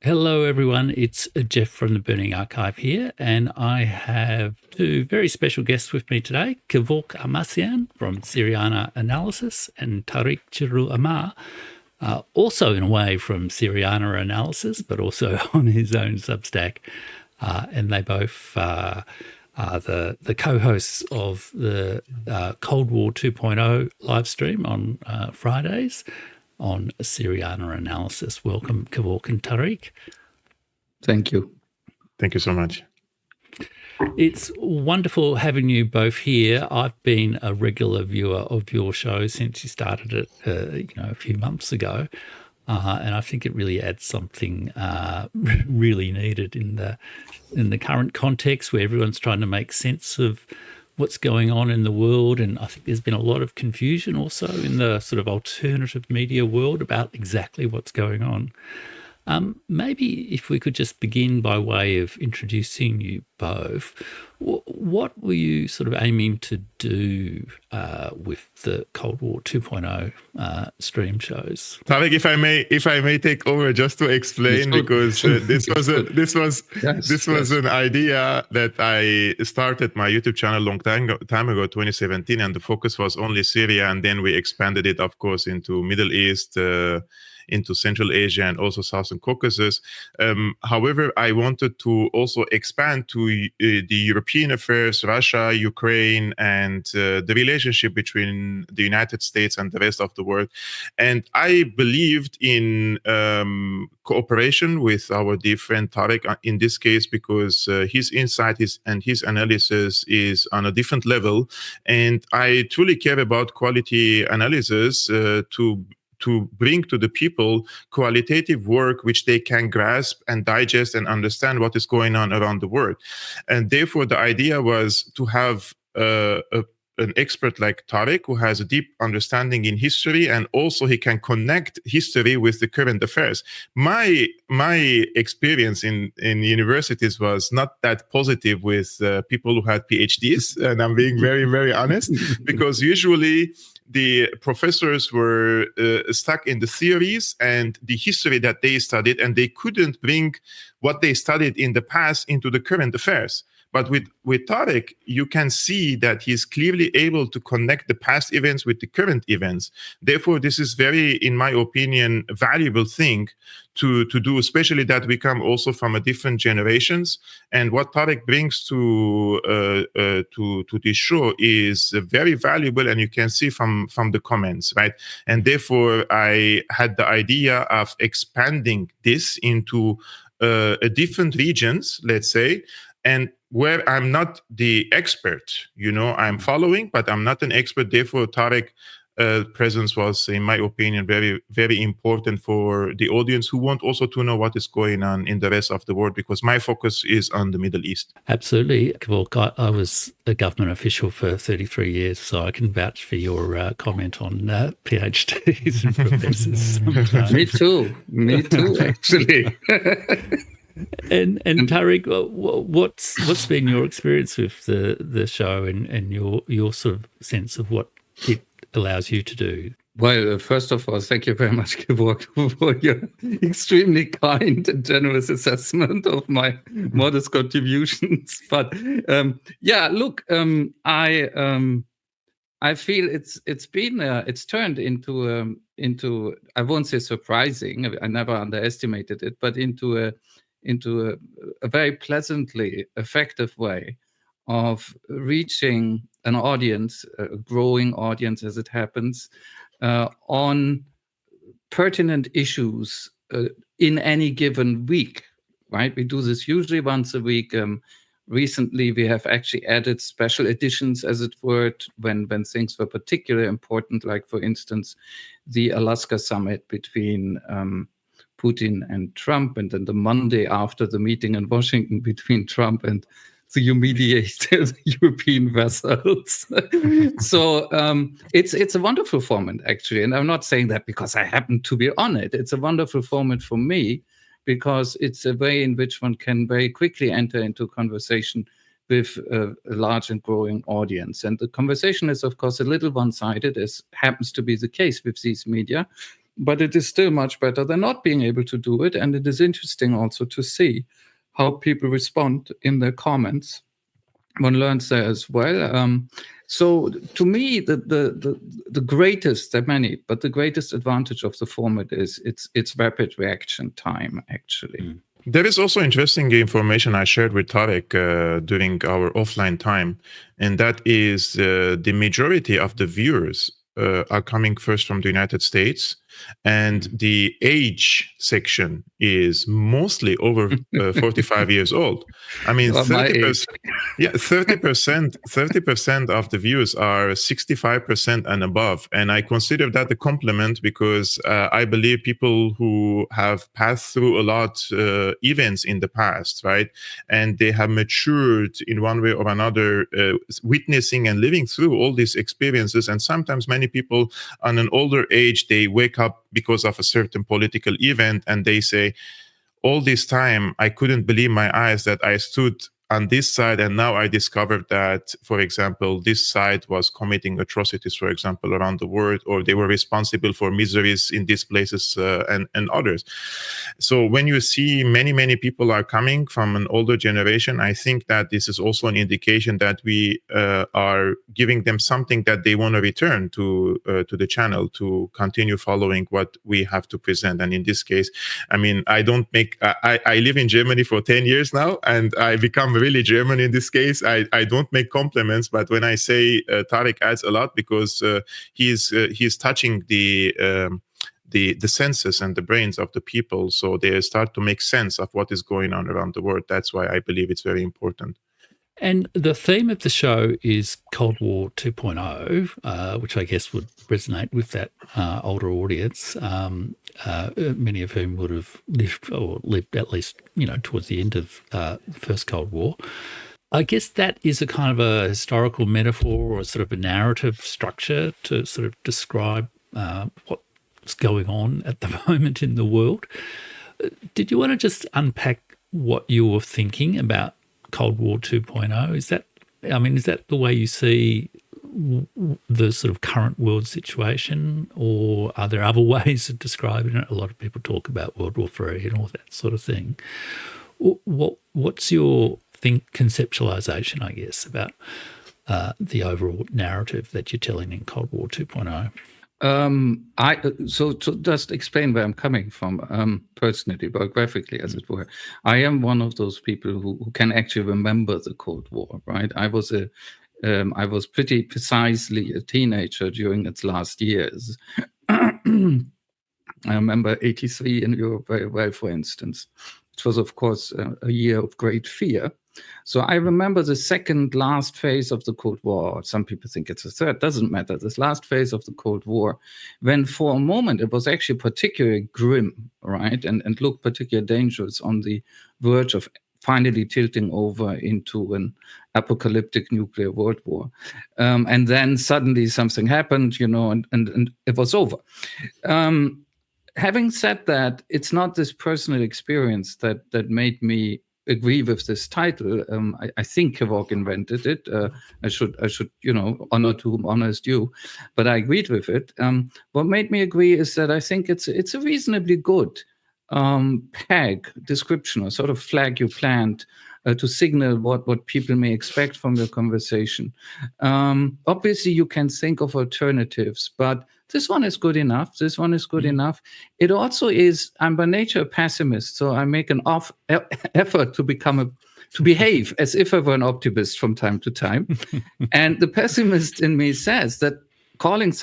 Hello, everyone. It's Jeff from the Burning Archive here, and I have two very special guests with me today, Kevork Almassian from SyrianaAnalysis and Tarik Cyril Amar, also in a way from SyrianaAnalysis, but also on his own Substack. And they both are the co-hosts of the Cold War 2.0 live stream on Fridays on SyrianaAnalysis. Welcome, Kevork and Tarik. Thank you. Thank you so much. It's wonderful having you both here. I've been a regular viewer of your show since you started it, a few months ago, and I think it really adds something really needed in the current context where everyone's trying to make sense of what's going on in the world. And I think there's been a lot of confusion also in the sort of alternative media world about exactly what's going on. Maybe if we could just begin by way of introducing you both, what were you sort of aiming to do with the Cold War 2.0 stream shows? Tarik, if I may take over just to explain, because this was an idea that I started my YouTube channel a long time ago, 2017, and the focus was only Syria, and then we expanded it, of course, into Middle East, into Central Asia, and also Southern Caucasus. However, I wanted to also expand to the European affairs, Russia, Ukraine, and the relationship between the United States and the rest of the world. And I believed in cooperation with our dear friend Tarik in this case, because his insight and his analysis is on a different level. And I truly care about quality analysis to bring to the people qualitative work which they can grasp and digest and understand what is going on around the world. And therefore, the idea was to have an expert like Tarik, who has a deep understanding in history, and also he can connect history with the current affairs. My experience in universities was not that positive with people who had PhDs, and I'm being very, very honest, because usually the professors were stuck in the theories and the history that they studied, and they couldn't bring what they studied in the past into the current affairs. But with Tarik, you can see that he's clearly able to connect the past events with the current events. Therefore, this is very, in my opinion, a valuable thing to do, especially that we come also from a different generations. And what Tarik brings to this show is very valuable, and you can see from the comments, right? And therefore, I had the idea of expanding this into different regions, let's say, and where I'm not the expert, I'm following, but I'm not an expert. Therefore, Tarik presence was, in my opinion, very, very important for the audience who want also to know what is going on in the rest of the world, because my focus is on the Middle East. Absolutely. Kevork, I was a government official for 33 years, so I can vouch for your comment on PhDs and professors. Me too, actually. And Tarik, what's been your experience with the show and your sort of sense of what it allows you to do? Well, first of all, thank you very much, Kevork, for your extremely kind and generous assessment of my modest contributions. But I feel it's turned into I won't say surprising. I never underestimated it, but into a very pleasantly effective way of reaching an audience, a growing audience as it happens, on pertinent issues in any given week, right? We do this usually once a week. Recently, we have actually added special editions, as it were, when things were particularly important, like, for instance, the Alaska summit between Putin and Trump, and then the Monday after the meeting in Washington between Trump and the humiliated European vessels. So it's a wonderful format, actually. And I'm not saying that because I happen to be on it. It's a wonderful format for me because it's a way in which one can very quickly enter into conversation with a large and growing audience. And the conversation is, of course, a little one-sided, as happens to be the case with these media. but it is still much better than not being able to do it. And it is interesting also to see how people respond in their comments. One learns there as well. So to me, the greatest, there are many, but the greatest advantage of the format is its rapid reaction time, actually. There is also interesting information I shared with Tarik during our offline time, and that is the majority of the viewers are coming first from the United States, and the age section is mostly over 45 years old. I mean, 30%. Yeah, 30% of the views are 65% and above, and I consider that a compliment because I believe people who have passed through a lot events in the past, right, and they have matured in one way or another, witnessing and living through all these experiences. And sometimes many people on an older age, they wake up because of a certain political event, and they say, all this time I couldn't believe my eyes that I stood on this side, and now I discovered that, for example, this side was committing atrocities, for example, around the world, or they were responsible for miseries in these places and others. So when you see many people are coming from an older generation, I think that this is also an indication that we are giving them something that they want to return to the channel to continue following what we have to present. And in this case, I mean, I live in Germany for 10 years now, and I become really German in this case. I don't make compliments, but when I say Tarik adds a lot, because he's touching the senses and the brains of the people, so they start to make sense of what is going on around the world. That's why I believe it's very important. And the theme of the show is Cold War 2.0, which I guess would resonate with that older audience, many of whom would have lived at least, towards the end of the first Cold War. I guess that is a kind of a historical metaphor or sort of a narrative structure to sort of describe what's going on at the moment in the world. Did you want to just unpack what you were thinking about Cold War 2.0? Is that the way you see the sort of current world situation, or are there other ways of describing it? A lot of people talk about World War III and all that sort of thing. What's your conceptualization, I guess, about the overall narrative that you're telling in Cold War 2.0? So to just explain where I'm coming from, personally, biographically, as it were, I am one of those people who can actually remember the Cold War, right? I was pretty precisely a teenager during its last years. I remember 1983 in Europe very well, for instance. It was, of course, a year of great fear. So I remember the second last phase of the Cold War. Some people think it's a third, doesn't matter. This last phase of the Cold War, when for a moment it was actually particularly grim, right? And looked particularly dangerous, on the verge of finally tilting over into an apocalyptic nuclear world war. And then suddenly something happened, and it was over. Having said that, it's not this personal experience that made me agree with this title. I think Kevork invented it. I should, honor to whom honor is due, but I agreed with it. What made me agree is that I think it's a reasonably good peg description, or sort of flag you plant to signal what people may expect from your conversation. Obviously, you can think of alternatives, but this one is good enough. This one is good enough. It also is, I'm by nature a pessimist, so I make an effort to behave as if I were an optimist from time to time. And the pessimist in me says that calling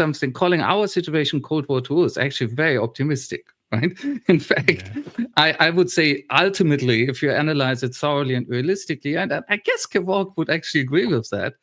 our situation Cold War II is actually very optimistic, right? In fact, I would say ultimately, if you analyze it thoroughly and realistically, and I guess Kevork would actually agree with that,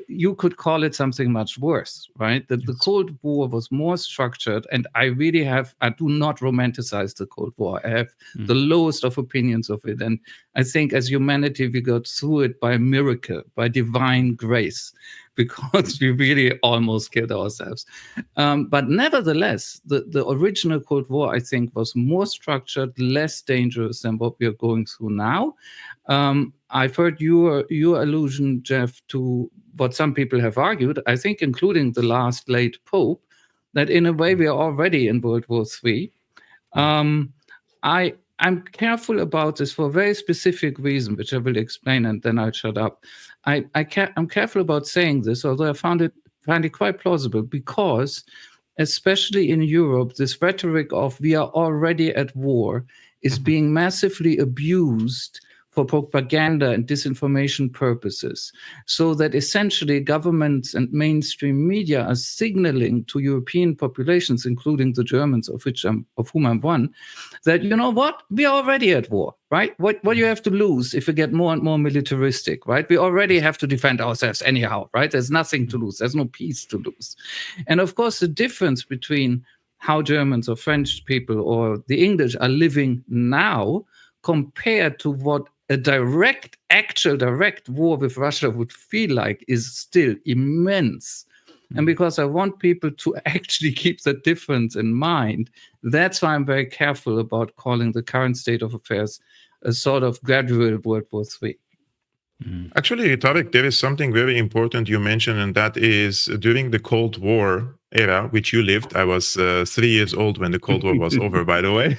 you could call it something much worse, right? That the Cold War was more structured, and I do not romanticize the Cold War. I have the lowest of opinions of it. And I think as humanity, we got through it by miracle, by divine grace, because we really almost killed ourselves. But nevertheless, the original Cold War, I think, was more structured, less dangerous than what we are going through now. I've heard your allusion, Jeff, to what some people have argued, I think including the late Pope, that in a way we are already in World War III. I'm careful about this for a very specific reason, which I will explain, and then I'll shut up. I'm careful about saying this, although I find it quite plausible, because especially in Europe, this rhetoric of we are already at war is being massively abused for propaganda and disinformation purposes, so that essentially governments and mainstream media are signaling to European populations, including the Germans, of whom I'm one, that, you know what, we are already at war, right? What do you have to lose if we get more and more militaristic, right? We already have to defend ourselves anyhow, right? There's nothing to lose. There's no peace to lose. And of course, the difference between how Germans or French people or the English are living now compared to what a actual direct war with Russia would feel like is still immense. And because I want people to actually keep that difference in mind, that's why I'm very careful about calling the current state of affairs a sort of gradual World War III. Actually, Tarik, there is something very important you mentioned, and that is during the Cold War era, which you lived. I was 3 years old when the Cold War was over, by the way.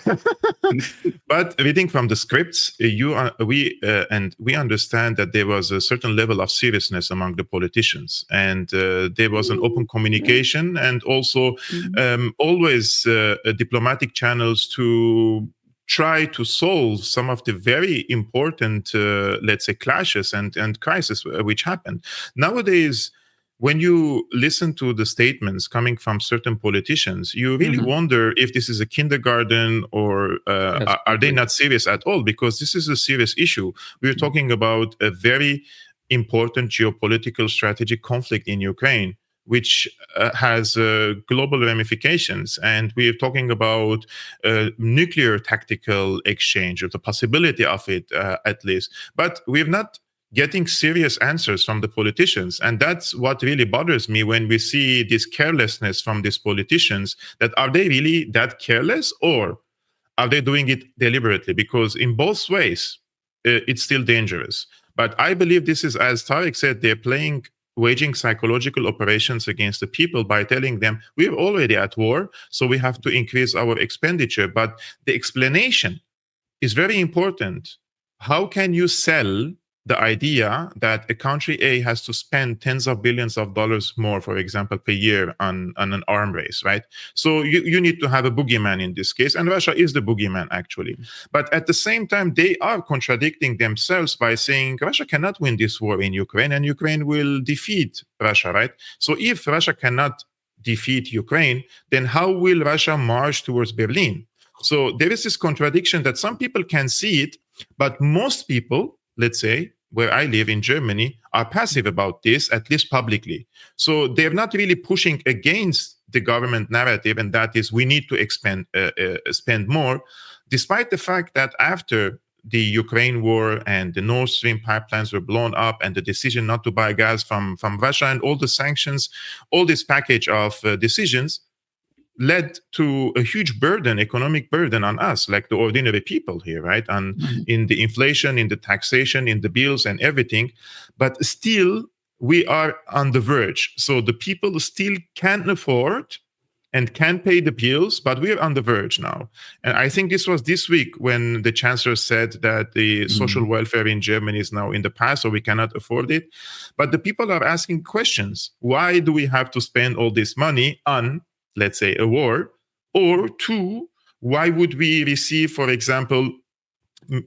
But reading from the scripts, we understand that there was a certain level of seriousness among the politicians, and there was an open communication, and also always diplomatic channels to try to solve some of the very important, let's say, clashes and crises which happened. Nowadays, when you listen to the statements coming from certain politicians, you really wonder if this is a kindergarten or are they not serious at all? Because this is a serious issue. We're talking about a very important geopolitical strategic conflict in Ukraine, which has global ramifications. And we're talking about nuclear tactical exchange, or the possibility of it, at least. But we're not getting serious answers from the politicians. And that's what really bothers me when we see this carelessness from these politicians, that are they really that careless, or are they doing it deliberately? Because in both ways, it's still dangerous. But I believe this is, as Tarik said, they're waging psychological operations against the people by telling them we're already at war, so we have to increase our expenditure. But the explanation is very important. How can you sell the idea that a country A has to spend tens of billions of dollars more, for example, per year on an arm race, right? So you need to have a boogeyman in this case, and Russia is the boogeyman, actually. But at the same time, they are contradicting themselves by saying Russia cannot win this war in Ukraine, and Ukraine will defeat Russia, right? So if Russia cannot defeat Ukraine, then how will Russia march towards Berlin? So there is this contradiction that some people can see it, but most people, let's say, where I live in Germany, are passive about this, at least publicly. So they're not really pushing against the government narrative, and that is we need to spend more, despite the fact that after the Ukraine war and the Nord Stream pipelines were blown up, and the decision not to buy gas from Russia, and all the sanctions, all this package of decisions led to a huge burden, economic burden on us, like the ordinary people here, right? And in the inflation, in the taxation, in the bills and everything. But still, we are on the verge. So the people still can't afford and can pay the bills, but we're on the verge now. And I think this was this week when the chancellor said that the social welfare in Germany is now in the past, so we cannot afford it. But the people are asking questions. Why do we have to spend all this money on, let's say, a war? Or two, why would we receive, for example,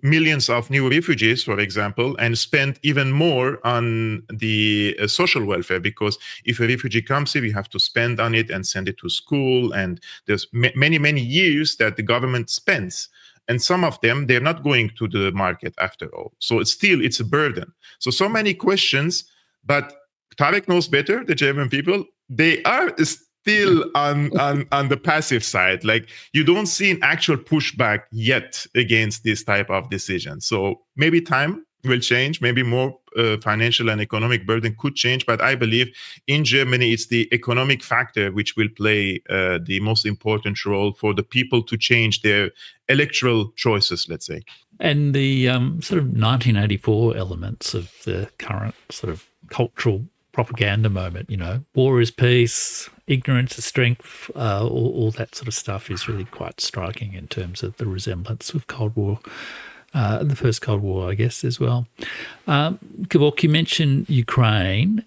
millions of new refugees, for example, and spend even more on the social welfare? Because if a refugee comes here, we have to spend on it and send it to school. And there's many, many years that the government spends. And some of them, they're not going to the market after all. So it's a burden. So many questions, but Tarik knows better, the German people, they are still on the passive side. Like, you don't see an actual pushback yet against this type of decision. So maybe time will change, maybe more financial and economic burden could change, but I believe in Germany it's the economic factor which will play the most important role for the people to change their electoral choices, let's say. And the sort of 1984 elements of the current sort of cultural propaganda moment. War is peace, ignorance is strength. All that sort of stuff is really quite striking in terms of the resemblance with Cold War, the first Cold War, I guess, as well. Kevork, you mentioned Ukraine.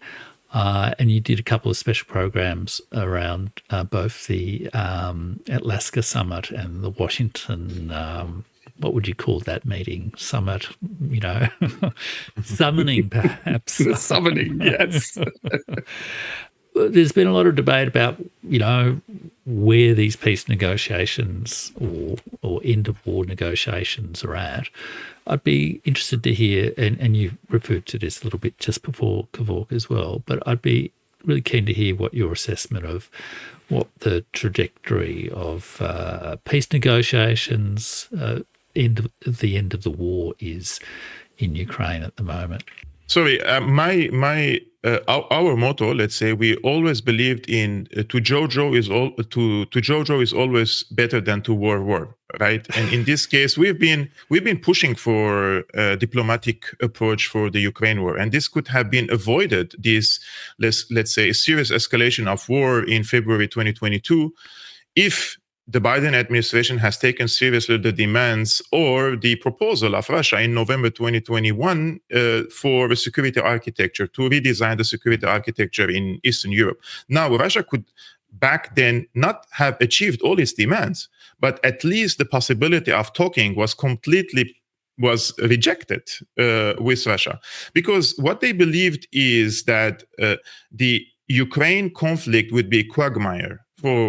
And you did a couple of special programs around both the Alaska summit and the Washington, what would you call that meeting? Summit, summoning perhaps. Summoning, yes. There's been a lot of debate about, where these peace negotiations or end of war negotiations are at. I'd be interested to hear, and you referred to this a little bit just before, Kevork, as well, but I'd be really keen to hear what your assessment of what the trajectory of peace negotiations, the end of the war is in Ukraine at the moment. Sorry, our motto, let's say, we always believed in to Jojo is always better than to war, right? And in this case, we've been pushing for a diplomatic approach for the Ukraine war, and this could have been avoided. This let's say serious escalation of war in February 2022, if the Biden administration has taken seriously the demands or the proposal of Russia in November 2021 for a security architecture, to redesign the security architecture in Eastern Europe. Now, Russia could back then not have achieved all its demands, but at least the possibility of talking was rejected with Russia, because what they believed is that the Ukraine conflict would be a quagmire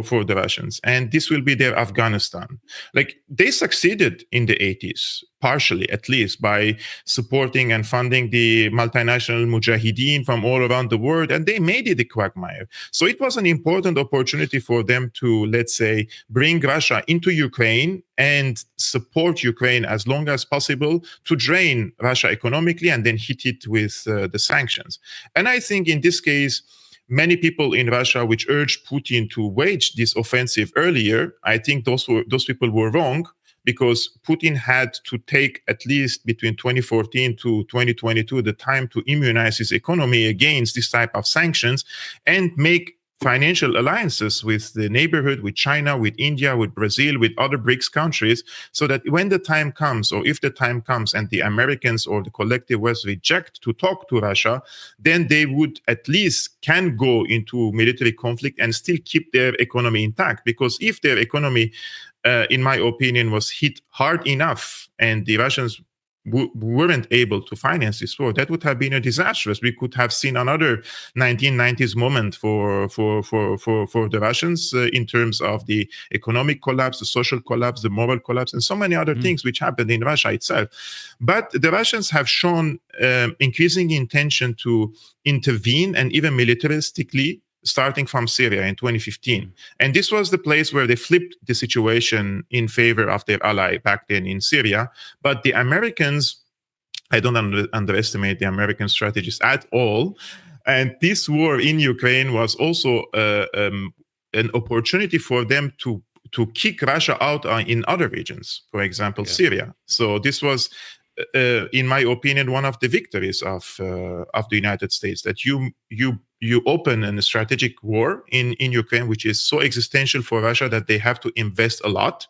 for the Russians, and this will be their Afghanistan. Like, they succeeded in the 80s, partially at least, by supporting and funding the multinational mujahideen from all around the world, and they made it a quagmire. So it was an important opportunity for them to, let's say, bring Russia into Ukraine and support Ukraine as long as possible to drain Russia economically and then hit it with the sanctions. And I think in this case, many people in Russia which urged Putin to wage this offensive earlier, I think those people were wrong, because Putin had to take at least between 2014 to 2022 the time to immunize his economy against this type of sanctions and make financial alliances with the neighborhood, with China, with India, with Brazil, with other BRICS countries, so that when the time comes, or if the time comes and the Americans or the collective West reject to talk to Russia, then they would at least can go into military conflict and still keep their economy intact. Because if their economy, in my opinion, was hit hard enough and the Russians weren't able to finance this war, that would have been a disastrous. We could have seen another 1990s moment for the Russians in terms of the economic collapse, the social collapse, the moral collapse, and so many other things which happened in Russia itself. But the Russians have shown increasing intention to intervene, and even militaristically, starting from Syria in 2015. And this was the place where they flipped the situation in favor of their ally back then in Syria. But the Americans, I don't underestimate the American strategists at all. And this war in Ukraine was also an opportunity for them to kick Russia out in other regions, for example, Syria. So this was, in my opinion, one of the victories of the United States, that you open a strategic war in Ukraine, which is so existential for Russia that they have to invest a lot.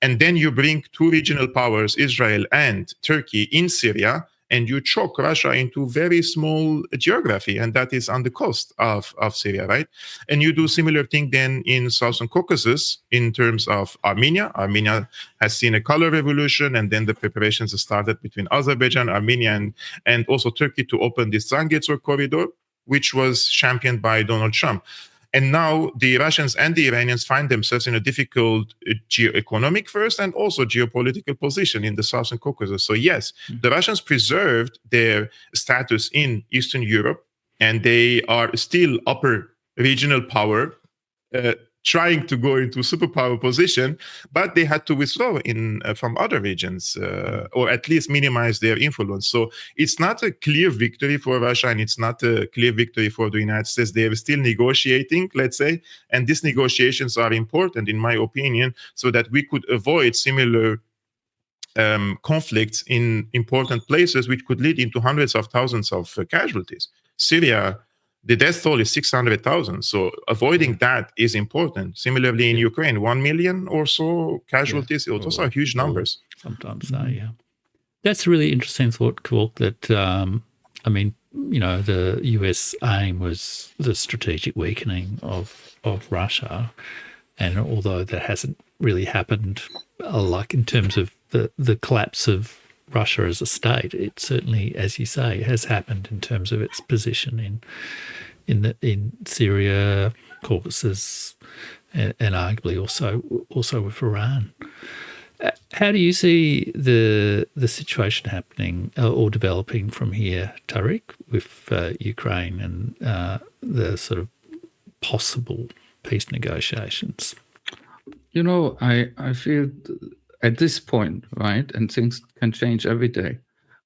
And then you bring two regional powers, Israel and Turkey, in Syria, and you choke Russia into very small geography, and that is on the coast of Syria, right? And you do similar thing then in Southern Caucasus in terms of Armenia. Armenia has seen a color revolution, and then the preparations started between Azerbaijan, Armenia, and also Turkey to open this Zangezur corridor, which was championed by Donald Trump. And now the Russians and the Iranians find themselves in a difficult geo-economic first and also geopolitical position in the Southern Caucasus. So yes, the Russians preserved their status in Eastern Europe, and they are still upper regional power, trying to go into superpower position, but they had to withdraw from other regions, or at least minimize their influence. So it's not a clear victory for Russia, and it's not a clear victory for the United States. They are still negotiating, let's say, and these negotiations are important, in my opinion, so that we could avoid similar conflicts in important places, which could lead into hundreds of thousands of casualties. Syria, the death toll is 600,000. So avoiding that is important. Similarly, in Ukraine, 1 million or so casualties. Those are huge numbers. Sometimes so, yeah. That's a really interesting thought, Kevork, that, I mean, you know, the US aim was the strategic weakening of Russia. And although that hasn't really happened, like in terms of the collapse of Russia as a state, it certainly, as you say, has happened in terms of its position in Syria, Caucasus, and arguably also with Iran. How do you see the situation happening or developing from here, Tarik, with Ukraine and the sort of possible peace negotiations? You know, I feel at this point, right, and things can change every day.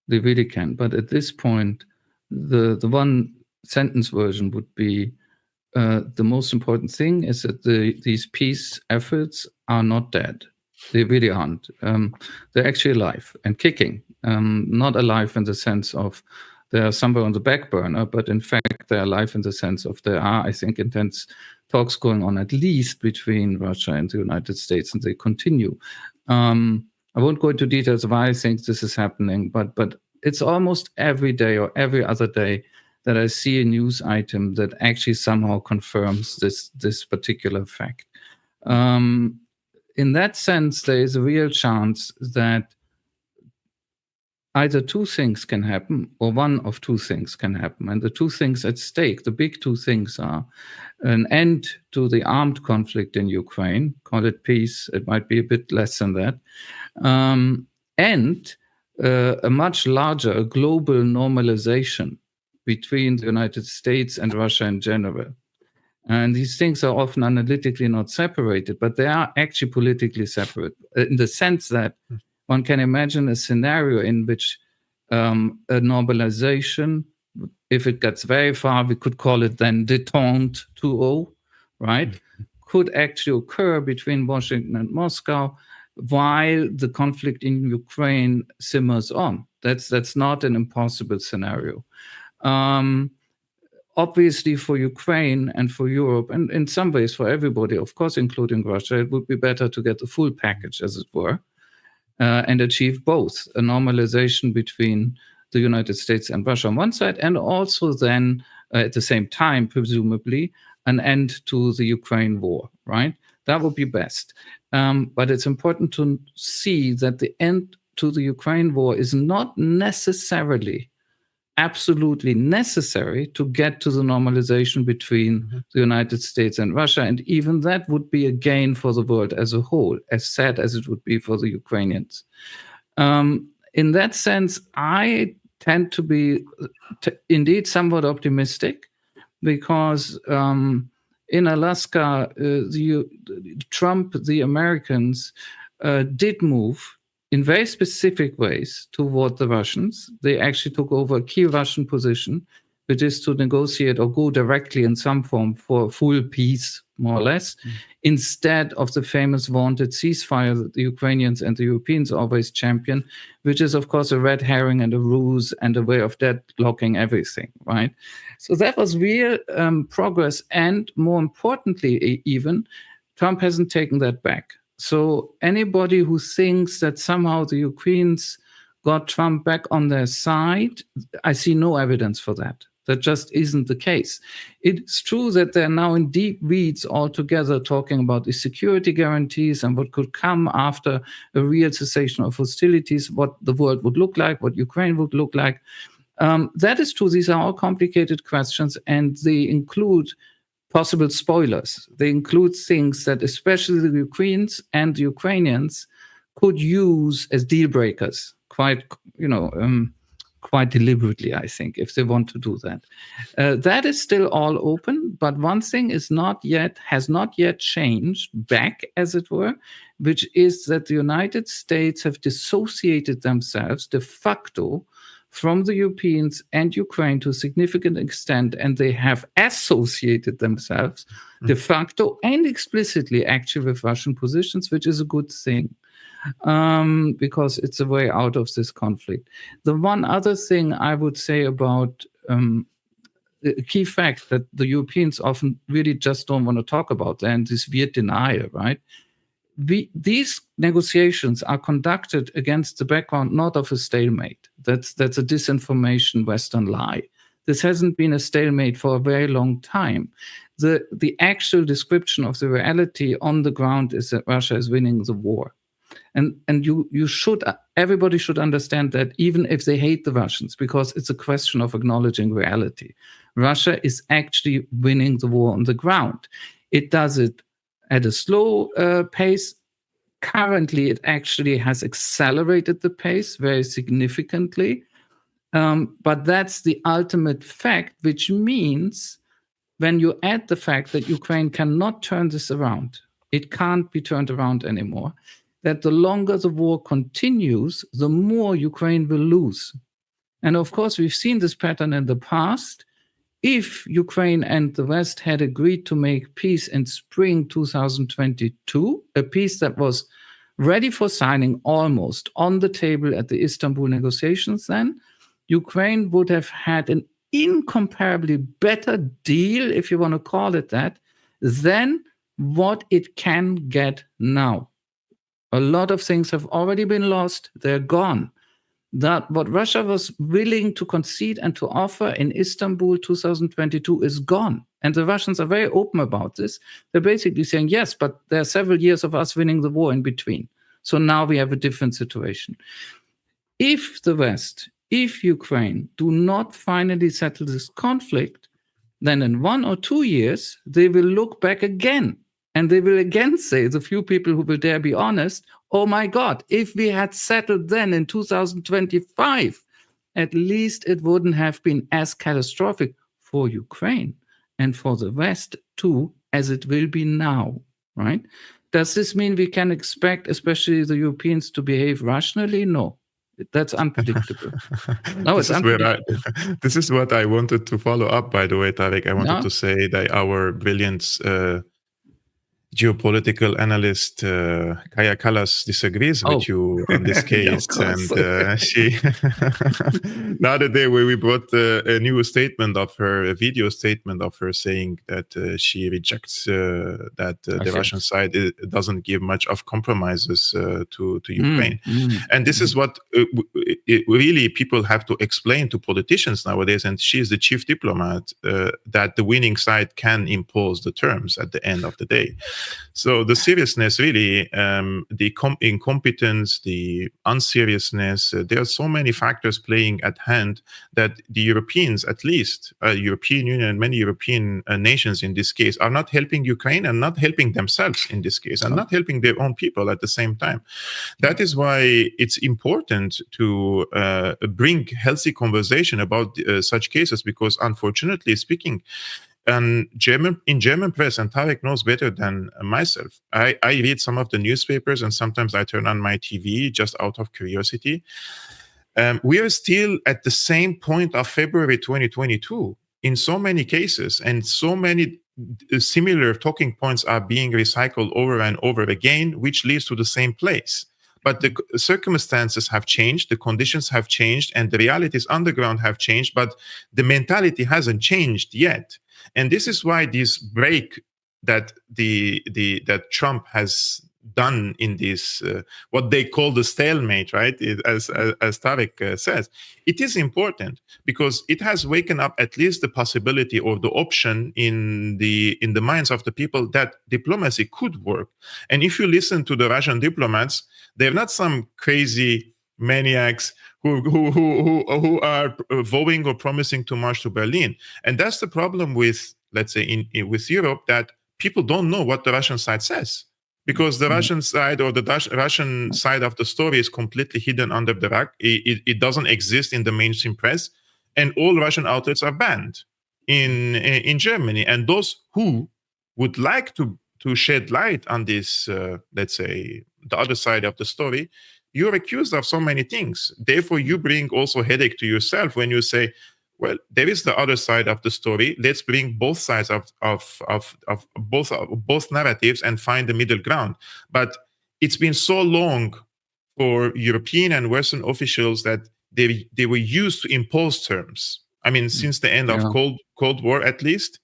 They really can. But at this point, the one sentence version would be the most important thing is that these peace efforts are not dead. They really aren't. They're actually alive and kicking. Not alive in the sense of they are somewhere on the back burner, but in fact they're alive in the sense of there are, I think, intense talks going on at least between Russia and the United States, and they continue. I won't go into details of why I think this is happening, but it's almost every day or every other day that I see a news item that actually somehow confirms this particular fact. In that sense, there is a real chance that either two things can happen or one of two things can happen. And the two things at stake, the big two things are an end to the armed conflict in Ukraine, call it peace, it might be a bit less than that, and a much larger global normalization between the United States and Russia in general. And these things are often analytically not separated, but they are actually politically separate in the sense that one can imagine a scenario in which a normalization, if it gets very far, we could call it then détente 2.0, right, could actually occur between Washington and Moscow while the conflict in Ukraine simmers on. That's not an impossible scenario. Obviously, for Ukraine and for Europe, and in some ways for everybody, of course, including Russia, it would be better to get the full package, as it were, and achieve both a normalization between the United States and Russia on one side, and also then, at the same time, presumably, an end to the Ukraine war, right? That would be best. But it's important to see that the end to the Ukraine war is not necessarily absolutely necessary to get to the normalization between the United States and Russia. And even that would be a gain for the world as a whole, as sad as it would be for the Ukrainians. In that sense, I tend to be indeed somewhat optimistic because in Alaska, Trump, the Americans, did move in very specific ways toward the Russians. They actually took over a key Russian position, which is to negotiate or go directly in some form for full peace, more or less, instead of the famous vaunted ceasefire that the Ukrainians and the Europeans always champion, which is, of course, a red herring and a ruse and a way of deadlocking everything, right? So that was real progress. And more importantly, even, Trump hasn't taken that back. So anybody who thinks that somehow the Ukrainians got Trump back on their side, I see no evidence for that. That just isn't the case. It's true that they're now in deep weeds altogether talking about the security guarantees and what could come after a real cessation of hostilities, what the world would look like, what Ukraine would look like. That is true. These are all complicated questions, and they include possible spoilers. They include things that especially the Ukrainians and the Ukrainians could use as deal breakers quite deliberately, I think, if they want to do that. That is still all open, but one thing has not yet changed back, as it were, which is that the United States have dissociated themselves de facto from the Europeans and Ukraine to a significant extent, and they have associated themselves de facto and explicitly actually with Russian positions, which is a good thing because it's a way out of this conflict. The one other thing I would say about a key fact that the Europeans often really just don't want to talk about, and this weird denial, right? These negotiations are conducted against the background not of a stalemate. That's a disinformation Western lie. This hasn't been a stalemate for a very long time. The actual description of the reality on the ground is that Russia is winning the war. And everybody should understand that, even if they hate the Russians, because it's a question of acknowledging reality. Russia is actually winning the war on the ground. It does it at a slow pace. Currently, it actually has accelerated the pace very significantly. But that's the ultimate fact, which means when you add the fact that Ukraine cannot turn this around, it can't be turned around anymore, that the longer the war continues, the more Ukraine will lose. And of course, we've seen this pattern in the past. If Ukraine and the West had agreed to make peace in spring 2022, a peace that was ready for signing, almost on the table at the Istanbul negotiations, then Ukraine would have had an incomparably better deal, if you want to call it that, than what it can get now. A lot of things have already been lost. They're gone. That what Russia was willing to concede and to offer in Istanbul 2022 is gone. And the Russians are very open about this. They're basically saying, yes, but there are several years of us winning the war in between. So now we have a different situation. If the West, if Ukraine do not finally settle this conflict, then in 1 or 2 years, they will look back again. And they will again say, the few people who will dare be honest, oh my God, if we had settled then in 2025, at least it wouldn't have been as catastrophic for Ukraine and for the West too, as it will be now, right? Does this mean we can expect, especially the Europeans, to behave rationally? No. That's unpredictable. No, it's unpredictable. This is what I wanted to follow up, by the way, Tarik. I wanted to say that our brilliant geopolitical analyst Kaja Kallas disagrees with you on this case. And she the other day we brought a new statement of her, a video statement of her, saying that she rejects that the Russian side doesn't give much of compromises to Ukraine. And this is what really people have to explain to politicians nowadays, and she is the chief diplomat, that the winning side can impose the terms at the end of the day. So the seriousness, really, the incompetence, the unseriousness, there are so many factors playing at hand that the Europeans, at least European Union and many European nations in this case, are not helping Ukraine and not helping themselves in this case, and not helping their own people at the same time. That is why it's important to bring healthy conversation about such cases, because unfortunately speaking, in German press, and Tarik knows better than myself, I read some of the newspapers, and sometimes I turn on my TV just out of curiosity. We are still at the same point of February 2022 in so many cases, and so many similar talking points are being recycled over and over again, which leads to the same place. But the circumstances have changed, the conditions have changed, and the realities on the ground have changed, but the mentality hasn't changed yet. And this is why this break that that Trump has done in this, what they call the stalemate, right? As Tarik says, it is important because it has waken up at least the possibility or the option in the minds of the people that diplomacy could work. And if you listen to the Russian diplomats, they're not some crazy maniacs who are vowing or promising too much to Berlin. And that's the problem with, let's say, with Europe, that people don't know what the Russian side says, because the Russian side or the Russian side of the story is completely hidden under the rug. It doesn't exist in the mainstream press, and all Russian outlets are banned in Germany. And those who would like to shed light on this, let's say, the other side of the story, you're accused of so many things. Therefore, you bring also headache to yourself when you say, well, there is the other side of the story. Let's bring both sides of both narratives and find the middle ground. But it's been so long for European and Western officials that they were used to impose terms. I mean, since the end of Cold War, at least,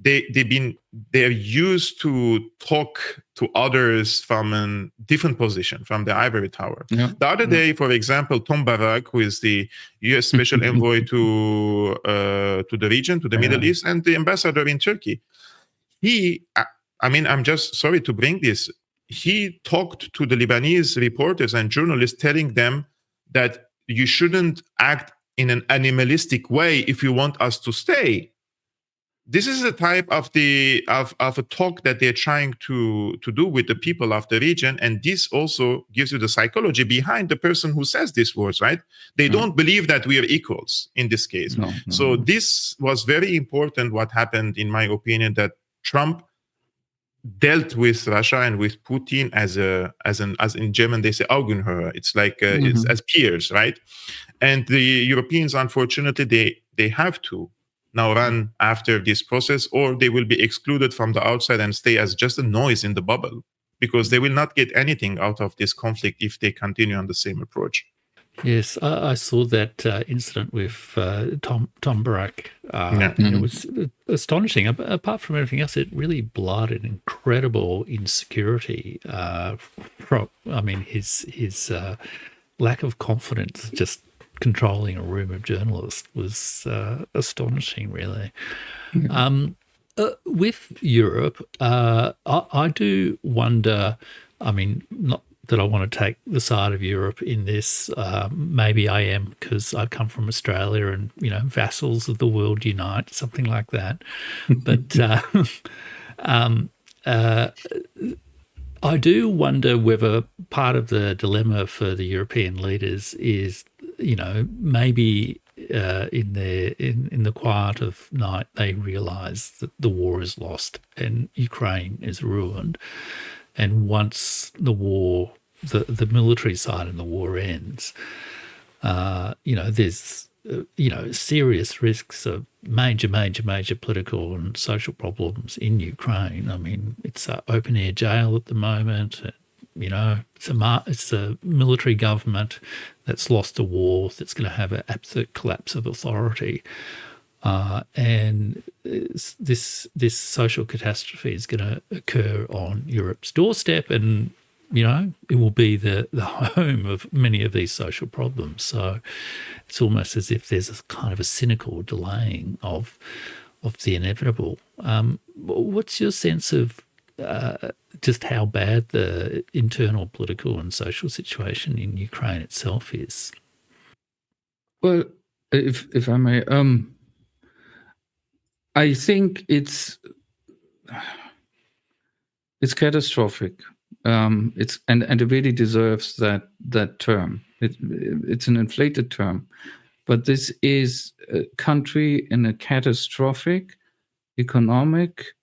they're used to talk to others from a different position, from the ivory tower. The other day, for example, Tom Barak, who is the U.S. Special Envoy to the region, to the Middle East, and the ambassador in Turkey, I'm just sorry to bring this. He talked to the Lebanese reporters and journalists, telling them that you shouldn't act in an animalistic way if you want us to stay. This is a type of a talk that they're trying to do with the people of the region, and this also gives you the psychology behind the person who says these words, right? They don't believe that we are equals in this case. So this was very important. What happened, in my opinion, that Trump dealt with Russia and with Putin as in German they say Augenhöhe. It's like it's as peers, right? And the Europeans, unfortunately, they have to now run after this process, or they will be excluded from the outside and stay as just a noise in the bubble, because they will not get anything out of this conflict if they continue on the same approach. Yes, I saw that incident with Tom Barak. It was astonishing. Apart from everything else, it really blighted incredible insecurity. His lack of confidence, just controlling a room of journalists, was astonishing, really. With Europe, I do wonder, not that I want to take the side of Europe in this. Maybe I am, because I come from Australia and, vassals of the world unite, something like that. But I do wonder whether part of the dilemma for the European leaders is, maybe in the quiet of night, they realise that the war is lost and Ukraine is ruined. And once the war, the military side of the war ends, there's serious risks of major political and social problems in Ukraine. It's an open air jail at the moment. It's a military government that's lost a war, that's going to have an absolute collapse of authority. And this social catastrophe is going to occur on Europe's doorstep, and it will be the home of many of these social problems. So it's almost as if there's a kind of a cynical delaying of the inevitable. What's your sense of just how bad the internal political and social situation in Ukraine itself is? Well, if I may, I think it's catastrophic. It really deserves that term. It's an inflated term, but this is a country in a catastrophic economic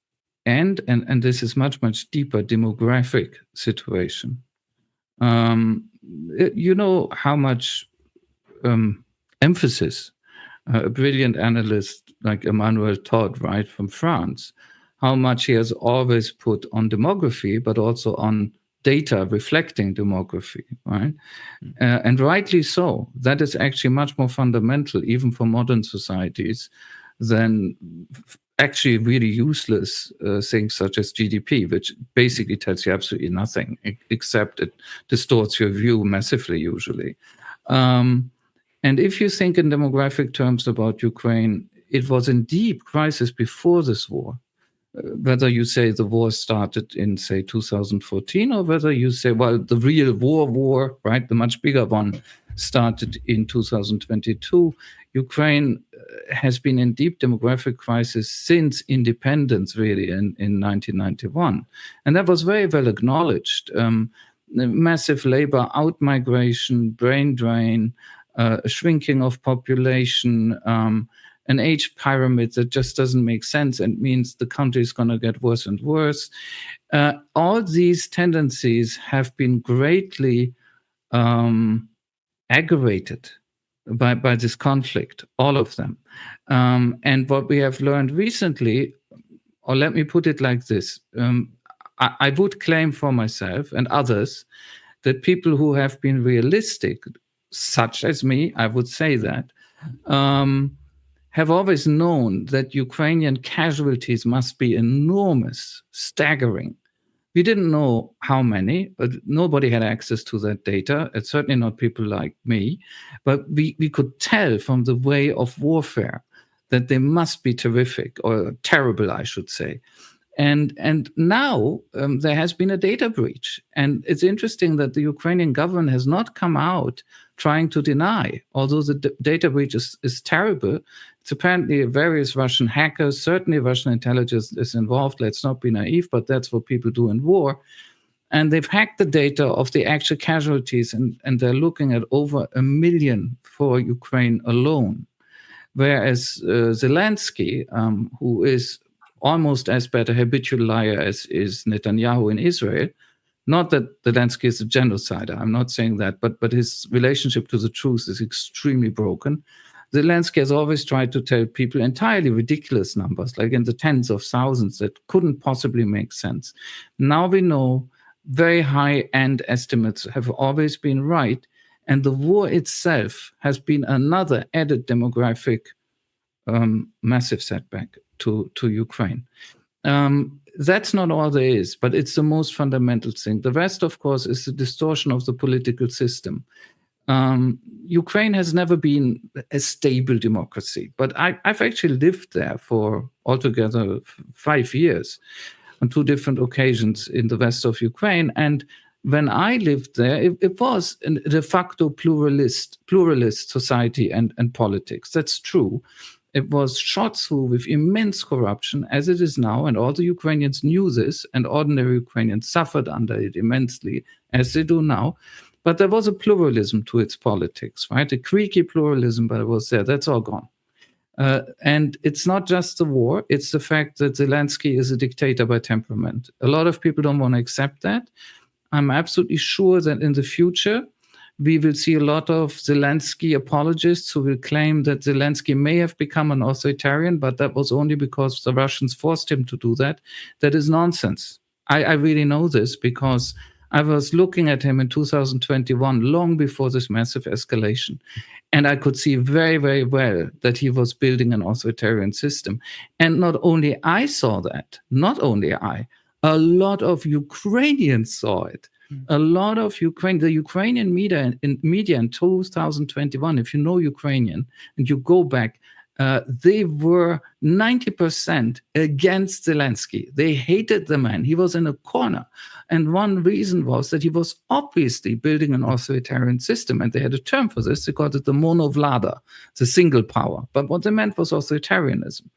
and this is much deeper demographic situation. How much emphasis a brilliant analyst like Emmanuel Todd, right, from France, how much he has always put on demography, but also on data reflecting demography, right? And rightly so. That is actually much more fundamental, even for modern societies, than actually really useless things such as GDP, which basically tells you absolutely nothing, except it distorts your view massively, usually. And if you think in demographic terms about Ukraine, it was in deep crisis before this war. Whether you say the war started in, say, 2014, or whether you say, well, the real war, right, the much bigger one, started in 2022. Ukraine has been in deep demographic crisis since independence, really, in 1991. And that was very well acknowledged. Massive labor out-migration, brain drain, a shrinking of population, an age pyramid that just doesn't make sense and means the country is going to get worse and worse. All these tendencies have been greatly aggravated by this conflict, all of them. And what we have learned recently, or let me put it like this, I would claim for myself and others that people who have been realistic, such as me, I would say that, have always known that Ukrainian casualties must be enormous, staggering. We didn't know how many, but nobody had access to that data. It's certainly not people like me. But we could tell from the way of warfare that they must be terrific, or terrible, I should say. And now there has been a data breach. And it's interesting that the Ukrainian government has not come out trying to deny, although the data breach is terrible. It's apparently various Russian hackers, certainly Russian intelligence is involved. Let's not be naive, but that's what people do in war. And they've hacked the data of the actual casualties, and they're looking at over 1 million for Ukraine alone. Whereas Zelensky, who is almost as bad a habitual liar as is Netanyahu in Israel. Not that Zelensky is a genocider, I'm not saying that, but his relationship to the truth is extremely broken. Zelensky has always tried to tell people entirely ridiculous numbers, like in the tens of thousands, that couldn't possibly make sense. Now we know very high-end estimates have always been right, and the war itself has been another added demographic massive setback to Ukraine. That's not all there is, but it's the most fundamental thing. The rest, of course, is the distortion of the political system. Ukraine has never been a stable democracy, but I've actually lived there for altogether 5 years on 2 different occasions in the west of Ukraine. And when I lived there, it was a de facto pluralist society and politics. That's true. It was shot through with immense corruption, as it is now, and all the Ukrainians knew this, and ordinary Ukrainians suffered under it immensely, as they do now. But there was a pluralism to its politics, right? A creaky pluralism, but it was there. That's all gone. And it's not just the war. It's the fact that Zelensky is a dictator by temperament. A lot of people don't want to accept that. I'm absolutely sure that in the future, we will see a lot of Zelensky apologists who will claim that Zelensky may have become an authoritarian, but that was only because the Russians forced him to do that. That is nonsense. I really know this because I was looking at him in 2021, long before this massive escalation. And I could see very, very well that he was building an authoritarian system. And not only I saw that, a lot of Ukrainians saw it. A lot of the Ukrainian media in 2021, if you know Ukrainian and you go back, they were 90% against Zelensky. They hated the man. He was in a corner. And one reason was that he was obviously building an authoritarian system. And they had a term for this. They called it the monovlada, the single power. But what they meant was authoritarianism.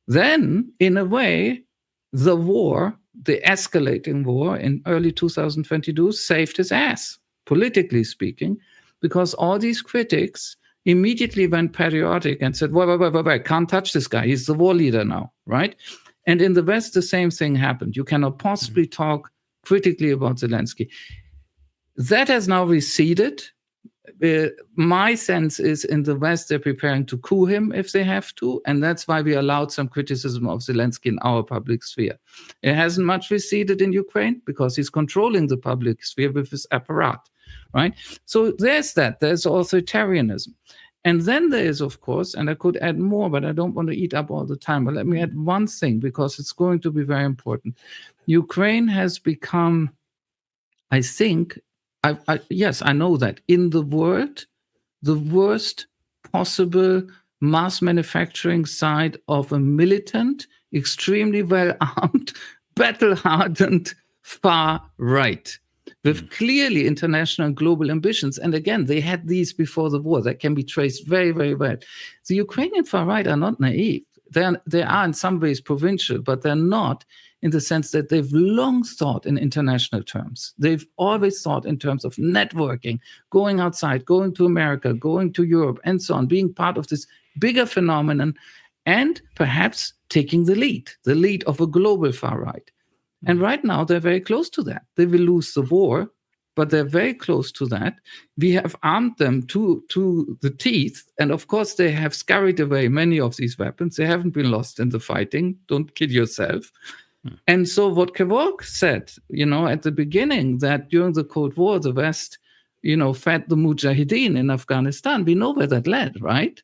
Then, in a way, the war, the escalating war in early 2022 saved his ass, politically speaking, because all these critics immediately went patriotic and said, wait, can't touch this guy. He's the war leader now, right? And in the West, the same thing happened. You cannot possibly talk critically about Zelensky. That has now receded. My sense is in the West, they're preparing to coup him if they have to. And that's why we allowed some criticism of Zelensky in our public sphere. It hasn't much receded in Ukraine because he's controlling the public sphere with his apparat, right? So there's that. There's authoritarianism. And then there is, of course, and I could add more, but I don't want to eat up all the time. But let me add one thing because it's going to be very important. Ukraine has become, I think, yes, I know that in the world, the worst possible mass manufacturing site of a militant, extremely well-armed, battle-hardened far right with clearly international and global ambitions. And again, they had these before the war. That can be traced very, very well. The Ukrainian far right are not naive. They are in some ways provincial, but they're not in the sense that they've long thought in international terms. They've always thought in terms of networking, going outside, going to America, going to Europe, and so on, being part of this bigger phenomenon, and perhaps taking the lead of a global far right. And right now, they're very close to that. They will lose the war, but they're very close to that. We have armed them to the teeth. And of course, they have scurried away many of these weapons. They haven't been lost in the fighting. Don't kid yourself. And so what Kevork said, at the beginning, that during the Cold War, the West, fed the Mujahideen in Afghanistan, we know where that led, right?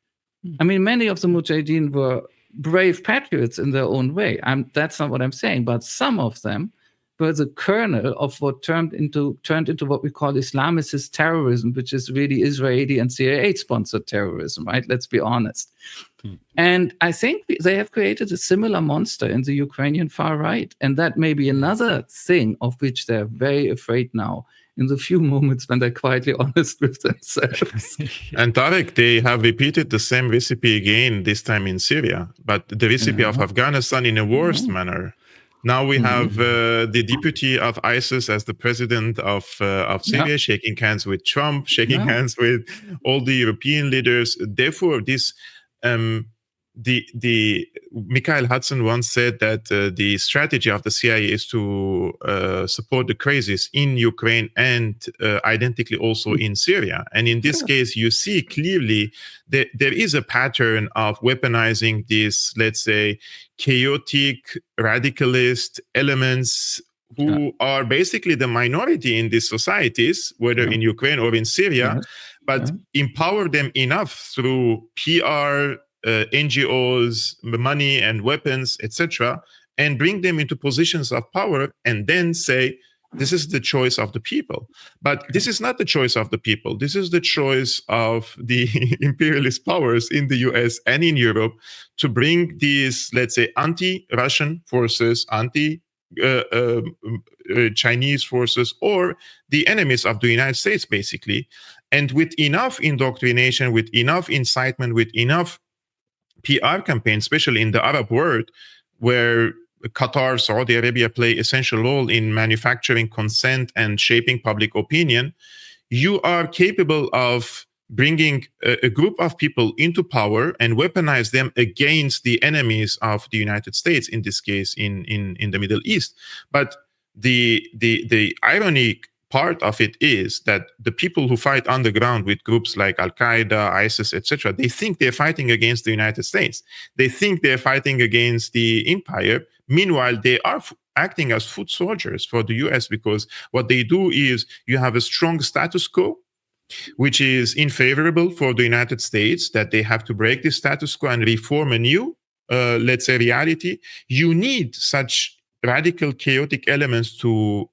I mean, many of the Mujahideen were brave patriots in their own way. That's not what I'm saying, but some of them were the kernel of what turned into what we call Islamicist terrorism, which is really Israeli and CIA-sponsored terrorism, right? Let's be honest. And I think they have created a similar monster in the Ukrainian far right. And that may be another thing of which they're very afraid now in the few moments when they're quietly honest with themselves. And Tarik, they have repeated the same recipe again, this time in Syria, but the recipe of Afghanistan in a worse manner. Now we have the deputy of ISIS as the president of Syria, shaking hands with Trump, shaking hands with all the European leaders. Therefore, this the Mikhail Hudson once said that the strategy of the CIA is to support the crazies in Ukraine and identically also in Syria. And in this case, you see clearly that there is a pattern of weaponizing these, let's say, chaotic, radicalist elements who are basically the minority in these societies, whether in Ukraine or in Syria, but empower them enough through PR, NGOs, money and weapons, etc., and bring them into positions of power and then say, this is the choice of the people. But this is not the choice of the people. This is the choice of the imperialist powers in the US and in Europe to bring these, let's say, anti-Russian forces, anti-Chinese forces, or the enemies of the United States, basically. And with enough indoctrination, with enough incitement, with enough PR campaign, especially in the Arab world, where Qatar, Saudi Arabia play essential role in manufacturing consent and shaping public opinion, you are capable of bringing a group of people into power and weaponize them against the enemies of the United States, in this case, in the Middle East. But the ironic part of it is that the people who fight on the ground with groups like Al-Qaeda, ISIS, etc., they think they're fighting against the United States. They think they're fighting against the empire. Meanwhile, they are acting as foot soldiers for the US, because what they do is you have a strong status quo, which is unfavorable for the United States, that they have to break the status quo and reform a new, let's say, reality. You need such radical, chaotic elements to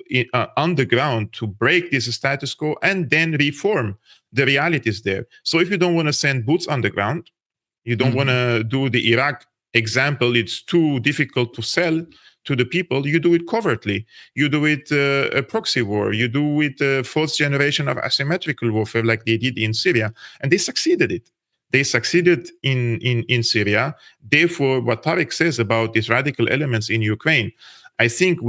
on the ground to break this status quo and then reform the realities there. So if you don't want to send boots on the ground, you don't want to do the Iraq example, it's too difficult to sell to the people, you do it covertly. You do it a proxy war. You do it a fourth generation of asymmetrical warfare like they did in Syria. And they succeeded it. They succeeded in Syria. Therefore, what Tarik says about these radical elements in Ukraine, I think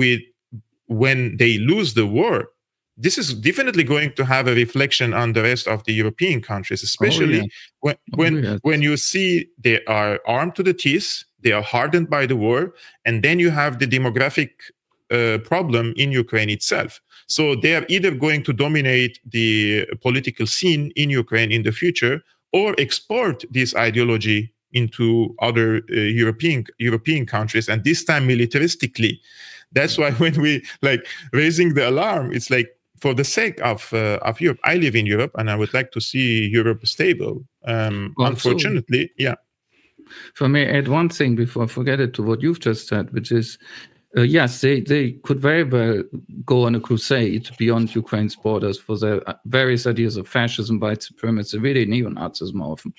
when they lose the war, this is definitely going to have a reflection on the rest of the European countries, especially when you see they are armed to the teeth, they are hardened by the war, and then you have the demographic problem in Ukraine itself. So they are either going to dominate the political scene in Ukraine in the future, or export this ideology into other European countries, and this time militaristically. That's why when we raising the alarm, it's like, for the sake of Europe, I live in Europe, and I would like to see Europe stable. Unfortunately, For me, add one thing before I forget it to what you've just said, which is, yes, they could very well go on a crusade beyond Ukraine's borders for their various ideas of fascism, white supremacy, really neo-Nazism often.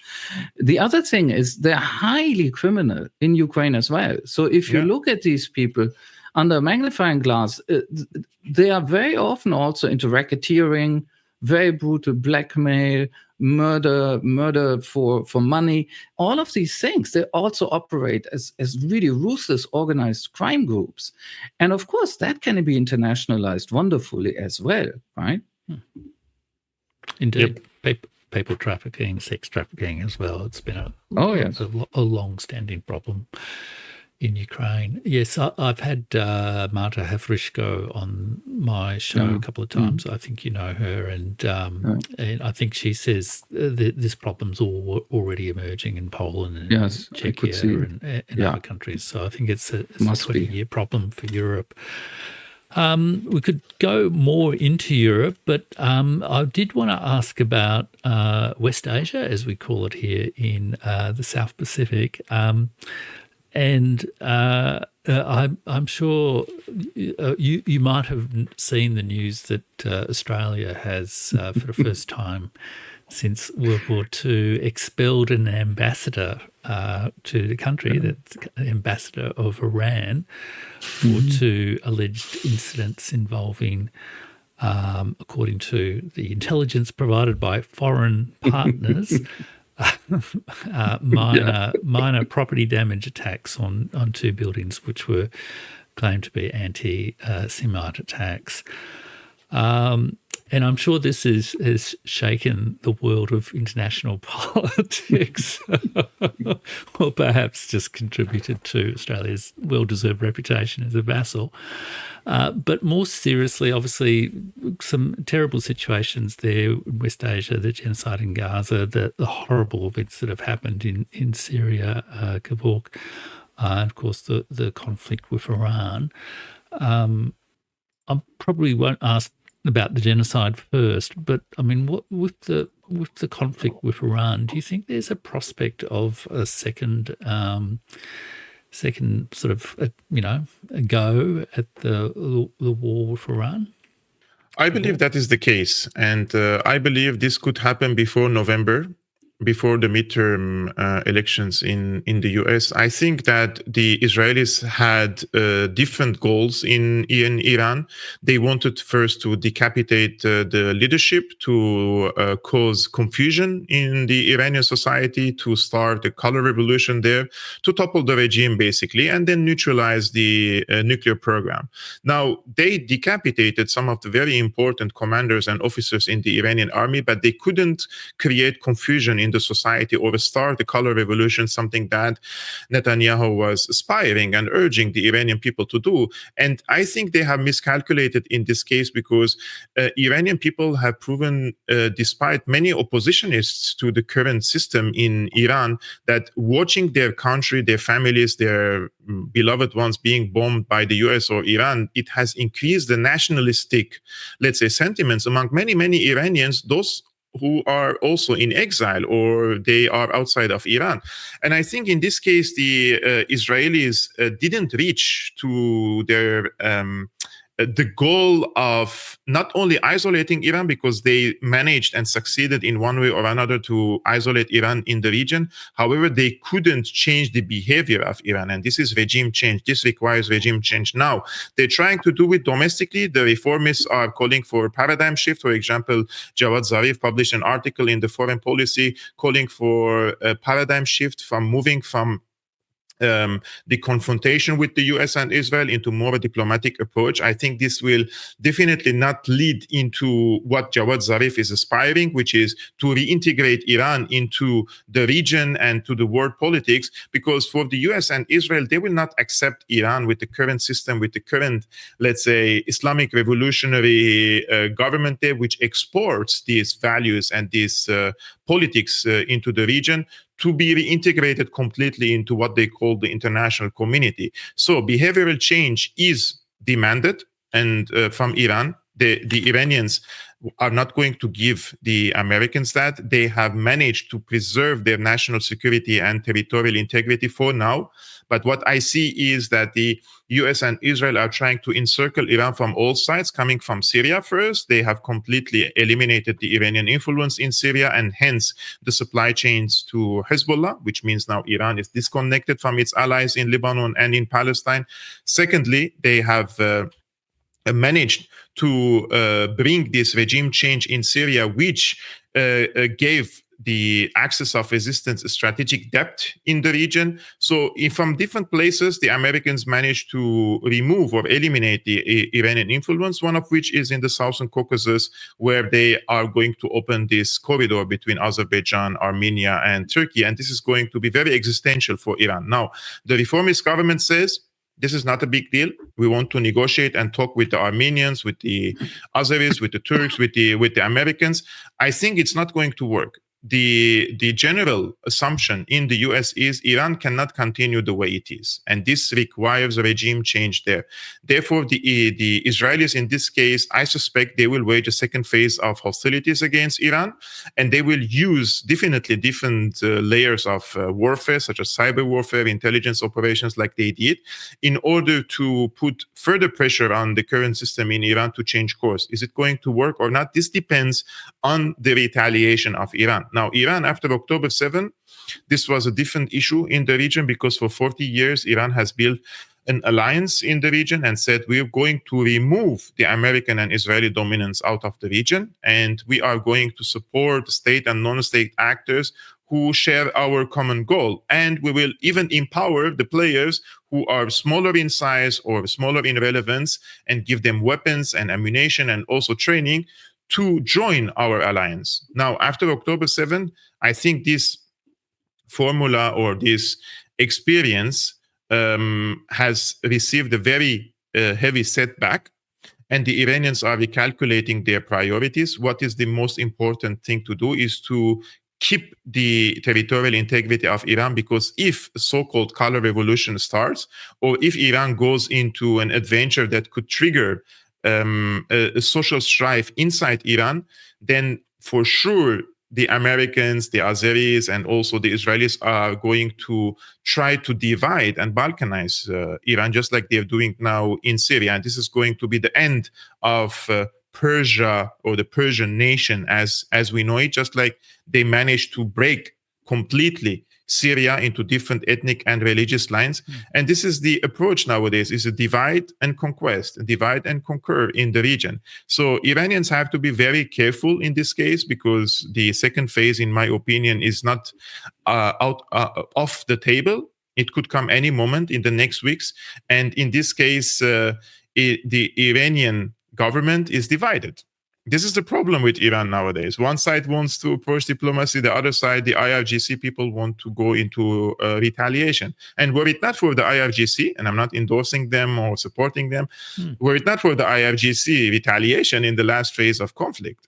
The other thing is they're highly criminal in Ukraine as well. So if you look at these people under a magnifying glass, they are very often also into racketeering, very brutal blackmail, murder for money. All of these things, they also operate as really ruthless organized crime groups. And of course, that can be internationalized wonderfully as well, right? Indeed. Yep. People trafficking, sex trafficking as well. It's been a long-standing problem in Ukraine. Yes, I've had Marta Havrishko on my show a couple of times. I think you know her, and I think she says this problem's already emerging in Poland and Czechia and other countries. So I think it's a 20-year problem for Europe. We could go more into Europe, but I did want to ask about West Asia, as we call it here in the South Pacific. And I'm sure you might have seen the news that Australia has, for the first time since World War II, expelled an ambassador to the country, that's ambassador of Iran, for two alleged incidents involving, according to the intelligence provided by foreign partners, minor property damage attacks on two buildings, which were claimed to be anti-Semite attacks. And I'm sure this has shaken the world of international politics, or perhaps just contributed to Australia's well-deserved reputation as a vassal. But more seriously, obviously, some terrible situations there in West Asia, the genocide in Gaza, the horrible events that have happened in Syria, Kevork, and of course the conflict with Iran. I probably won't ask about the genocide first, but I mean, what with the conflict with Iran, do you think there's a prospect of a second sort of a go at the war with Iran? I believe that is the case, and I believe this could happen before November, before the midterm elections in the US. I think that the Israelis had different goals in Iran. They wanted first to decapitate the leadership, to cause confusion in the Iranian society, to start a color revolution there, to topple the regime basically, and then neutralize the nuclear program. Now, they decapitated some of the very important commanders and officers in the Iranian army, but they couldn't create confusion in the society or start a color revolution, something that Netanyahu was aspiring and urging the Iranian people to do. And I think they have miscalculated in this case, because Iranian people have proven, despite many oppositionists to the current system in Iran, that watching their country, their families, their beloved ones being bombed by the US or Iran, it has increased the nationalistic, let's say, sentiments among many, many Iranians, those who are also in exile or they are outside of Iran. And I think in this case, the Israelis didn't reach to their the goal of not only isolating Iran, because they managed and succeeded in one way or another to isolate Iran in the region. However, they couldn't change the behavior of Iran. And this is regime change. This requires regime change. Now, they're trying to do it domestically. The reformists are calling for a paradigm shift. For example, Jawad Zarif published an article in the Foreign Policy calling for a paradigm shift from moving from the confrontation with the US and Israel into more a diplomatic approach. I think this will definitely not lead into what Jawad Zarif is aspiring, which is to reintegrate Iran into the region and to the world politics, because for the US and Israel, they will not accept Iran with the current system, with the current, let's say, Islamic revolutionary government there, which exports these values and these politics into the region, to be reintegrated completely into what they call the international community. So behavioral change is demanded, and from Iran, the Iranians are not going to give the Americans that. They have managed to preserve their national security and territorial integrity for now. But what I see is that the US and Israel are trying to encircle Iran from all sides, coming from Syria first. They have completely eliminated the Iranian influence in Syria, and hence the supply chains to Hezbollah, which means now Iran is disconnected from its allies in Lebanon and in Palestine. Secondly, they have managed to bring this regime change in Syria, which gave the axis of resistance a strategic depth in the region. So from different places, the Americans managed to remove or eliminate the Iranian influence, one of which is in the Southern Caucasus, where they are going to open this corridor between Azerbaijan, Armenia, and Turkey. And this is going to be very existential for Iran. Now, the reformist government says, this is not a big deal. We want to negotiate and talk with the Armenians, with the Azeris, with the Turks, with the Americans. I think it's not going to work. the general assumption in the US is Iran cannot continue the way it is, and this requires a regime change there. Therefore, the Israelis in this case, I suspect they will wage a second phase of hostilities against Iran, and they will use definitely different layers of warfare, such as cyber warfare, intelligence operations, like they did, in order to put further pressure on the current system in Iran to change course. Is it going to work or not? This depends on the retaliation of Iran. Now, Iran, after October 7, this was a different issue in the region, because for 40 years, Iran has built an alliance in the region and said, we're going to remove the American and Israeli dominance out of the region, and we are going to support state and non-state actors who share our common goal. And we will even empower the players who are smaller in size or smaller in relevance, and give them weapons and ammunition and also training to join our alliance. Now, after October 7, I think this formula or this experience has received a very heavy setback, and the Iranians are recalculating their priorities. What is the most important thing to do is to keep the territorial integrity of Iran, because if a so-called color revolution starts, or if Iran goes into an adventure that could trigger a social strife inside Iran, then for sure the Americans, the Azeris, and also the Israelis are going to try to divide and balkanize Iran, just like they're doing now in Syria. And this is going to be the end of Persia, or the Persian nation as we know it, just like they managed to break completely Syria into different ethnic and religious lines. And this is the approach nowadays, is a divide and conquest, divide and conquer in the region. So Iranians have to be very careful in this case, because the second phase, in my opinion, is not off the table. It could come any moment in the next weeks. And in this case, the Iranian government is divided. This is the problem with Iran nowadays. One side wants to approach diplomacy, the other side, the IRGC people, want to go into retaliation. And were it not for the IRGC, and I'm not endorsing them or supporting them, were it not for the IRGC retaliation in the last phase of conflict,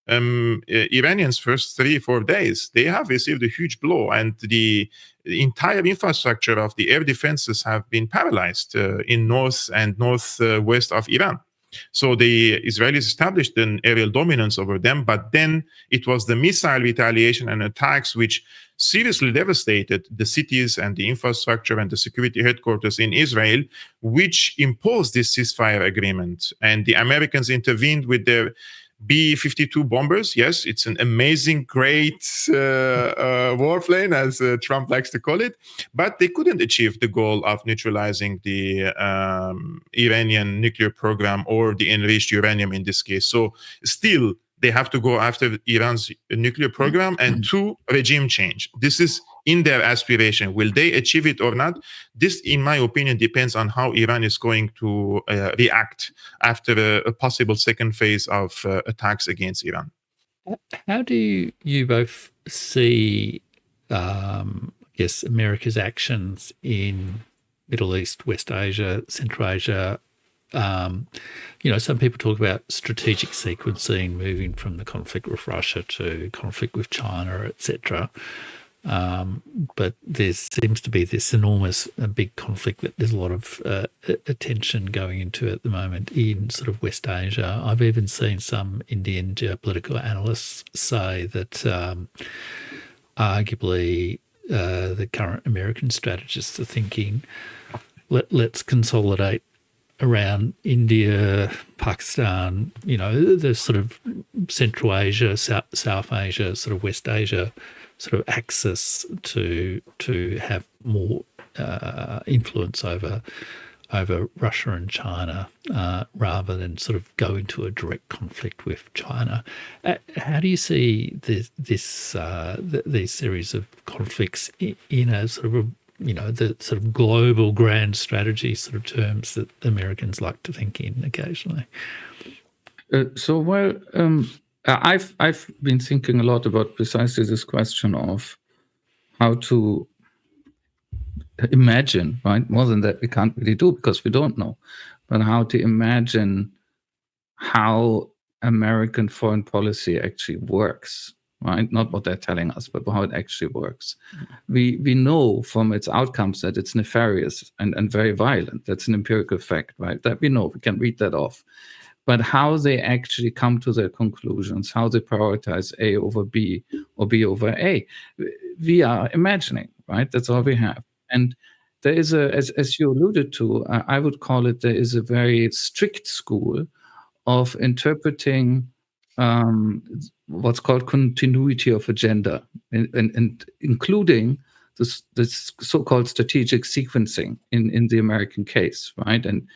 Iranians' first 3-4 days, they have received a huge blow, and the entire infrastructure of the air defenses have been paralyzed in north and northwest of Iran. So the Israelis established an aerial dominance over them, but then it was the missile retaliation and attacks which seriously devastated the cities and the infrastructure and the security headquarters in Israel, which imposed this ceasefire agreement. And the Americans intervened with their B-52 bombers. Yes, it's an amazing, great warplane, as Trump likes to call it, but they couldn't achieve the goal of neutralizing the Iranian nuclear program, or the enriched uranium in this case. So still, they have to go after Iran's nuclear program and to regime change. This is in their aspiration. Will they achieve it or not? This, in my opinion, depends on how Iran is going to react after a possible second phase of attacks against Iran. How do you both see, I guess, America's actions in Middle East, West Asia, Central Asia? Some people talk about strategic sequencing, moving from the conflict with Russia to conflict with China, etc. But there seems to be this enormous, big conflict that there's a lot of attention going into at the moment in sort of West Asia. I've even seen some Indian geopolitical analysts say that arguably the current American strategists are thinking, let's consolidate around India, Pakistan, the sort of Central Asia, South Asia, sort of West Asia sort of access to have more influence over Russia and China, rather than sort of go into a direct conflict with China. How do you see these series of conflicts in a sort of the sort of global grand strategy sort of terms that Americans like to think in occasionally? I've been thinking a lot about precisely this question of how to imagine, right? More than that, we can't really do because we don't know, but how to imagine how American foreign policy actually works right? Not what they're telling us, but how it actually works. We know from its outcomes that it's nefarious and very violent. That's an empirical fact, right? That we know, we can read that off. But how they actually come to their conclusions, how they prioritize A over B or B over A, we are imagining, right? That's all we have. And there is as you alluded to, I would call it, there is a very strict school of interpreting what's called continuity of agenda, and including this so-called strategic sequencing in the American case, right? And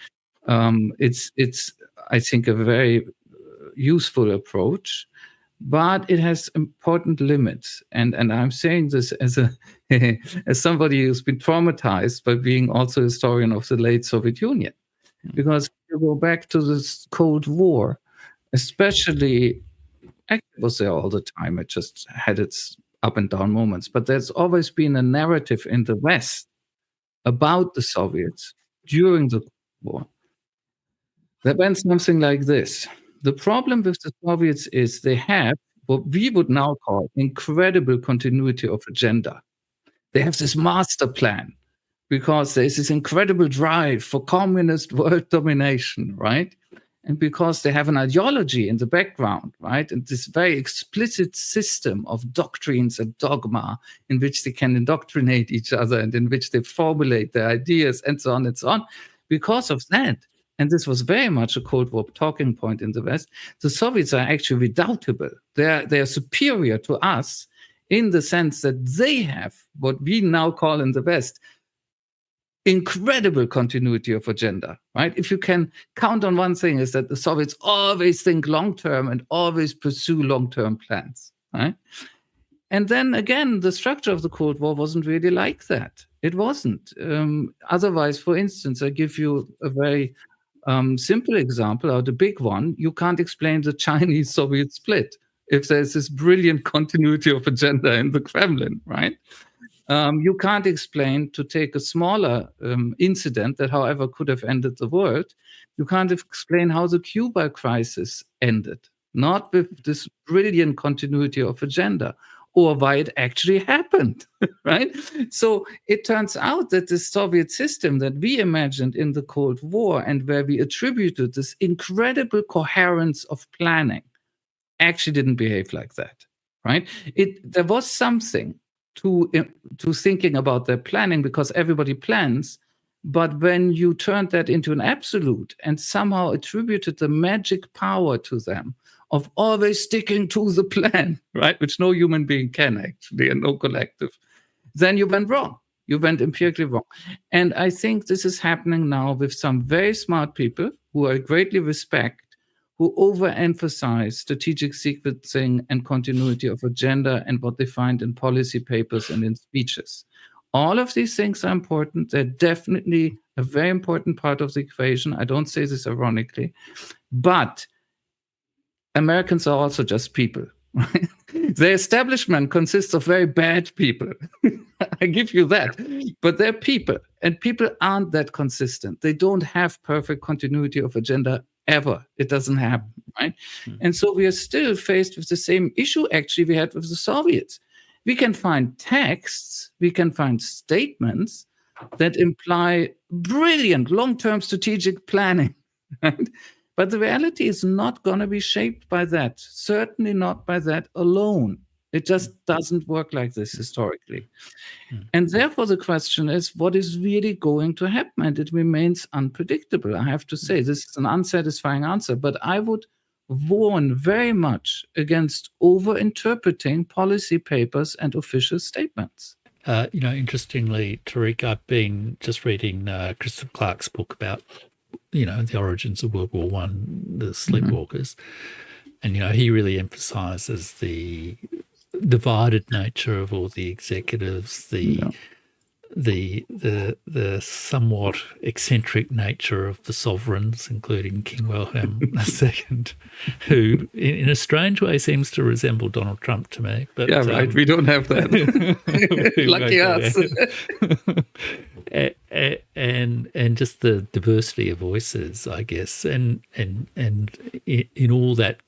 it's I think a very useful approach, but it has important limits. And I'm saying this as as somebody who's been traumatized by being also a historian of the late Soviet Union, because if you go back to this Cold War, especially, actually it was there all the time. It just had its up and down moments, but there's always been a narrative in the West about the Soviets during the Cold War that went something like this. The problem with the Soviets is they have what we would now call incredible continuity of agenda. They have this master plan because there's this incredible drive for communist world domination, right? And because they have an ideology in the background, right? And this very explicit system of doctrines and dogma in which they can indoctrinate each other and in which they formulate their ideas and so on and so on. Because of that, and this was very much a Cold War talking point in the West, the Soviets are actually redoubtable. They are superior to us in the sense that they have what we now call in the West incredible continuity of agenda, right? If you can count on one thing, is that the Soviets always think long-term and always pursue long-term plans, right? And then again, the structure of the Cold War wasn't really like that. It wasn't. Otherwise, for instance, I give you a very simple example, or the big one. You can't explain the Chinese-Soviet split if there's this brilliant continuity of agenda in the Kremlin, right? You can't explain, to take a smaller incident that, however, could have ended the world, you can't explain how the Cuba crisis ended, not with this brilliant continuity of agenda, or why it actually happened, right? So it turns out that the Soviet system that we imagined in the Cold War and where we attributed this incredible coherence of planning actually didn't behave like that, right? There was something to thinking about their planning, because everybody plans, but when you turned that into an absolute and somehow attributed the magic power to them of always sticking to the plan, right, which no human being can actually, and no collective, then you went wrong. You went empirically wrong. And I think this is happening now with some very smart people who I greatly respect, who overemphasize strategic sequencing and continuity of agenda and what they find in policy papers and in speeches. All of these things are important. They're definitely a very important part of the equation. I don't say this ironically, but Americans are also just people. Right? The establishment consists of very bad people. I give you that. But they're people, and people aren't that consistent. They don't have perfect continuity of agenda ever. It doesn't happen, right? And so we are still faced with the same issue, actually, we had with the Soviets. We can find texts, we can find statements that imply brilliant long-term strategic planning, right? But the reality is not going to be shaped by that, certainly not by that alone. It just doesn't work like this historically. And therefore, the question is, what is really going to happen? And it remains unpredictable. I have to say, this is an unsatisfying answer, but I would warn very much against over-interpreting policy papers and official statements. Interestingly, Tarik, I've been just reading Christopher Clark's book about, the origins of World War I, the sleepwalkers. And, he really emphasizes the divided nature of all the executives, the somewhat eccentric nature of the sovereigns, including King Wilhelm II, who in a strange way seems to resemble Donald Trump to me. But yeah, right. We don't have that. Lucky us. And just the diversity of voices, I guess, and in all that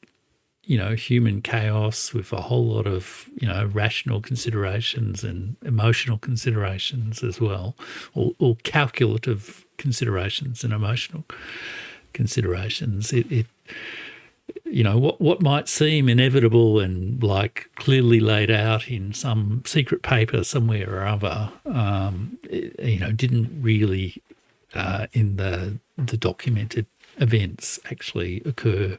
human chaos with a whole lot of, rational considerations and emotional considerations as well, or calculative considerations and emotional considerations. What might seem inevitable and like clearly laid out in some secret paper somewhere or other, didn't really in the documented events actually occur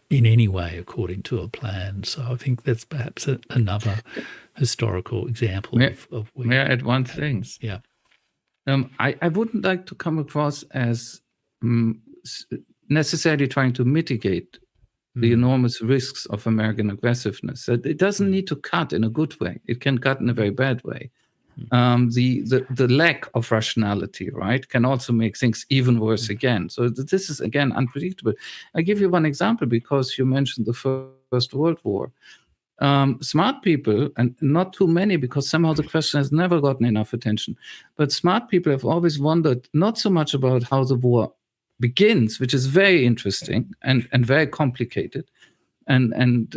in any way according to a plan. So I think that's perhaps another historical example of where. May I add one thing? Yeah. I wouldn't like to come across as necessarily trying to mitigate the enormous risks of American aggressiveness. It doesn't need to cut in a good way. It can cut in a very bad way. The lack of rationality, right, can also make things even worse again. So this is, again, unpredictable. I give you one example because you mentioned the First World War. Smart people, and not too many because somehow the question has never gotten enough attention, but smart people have always wondered not so much about how the war begins, which is very interesting and very complicated. And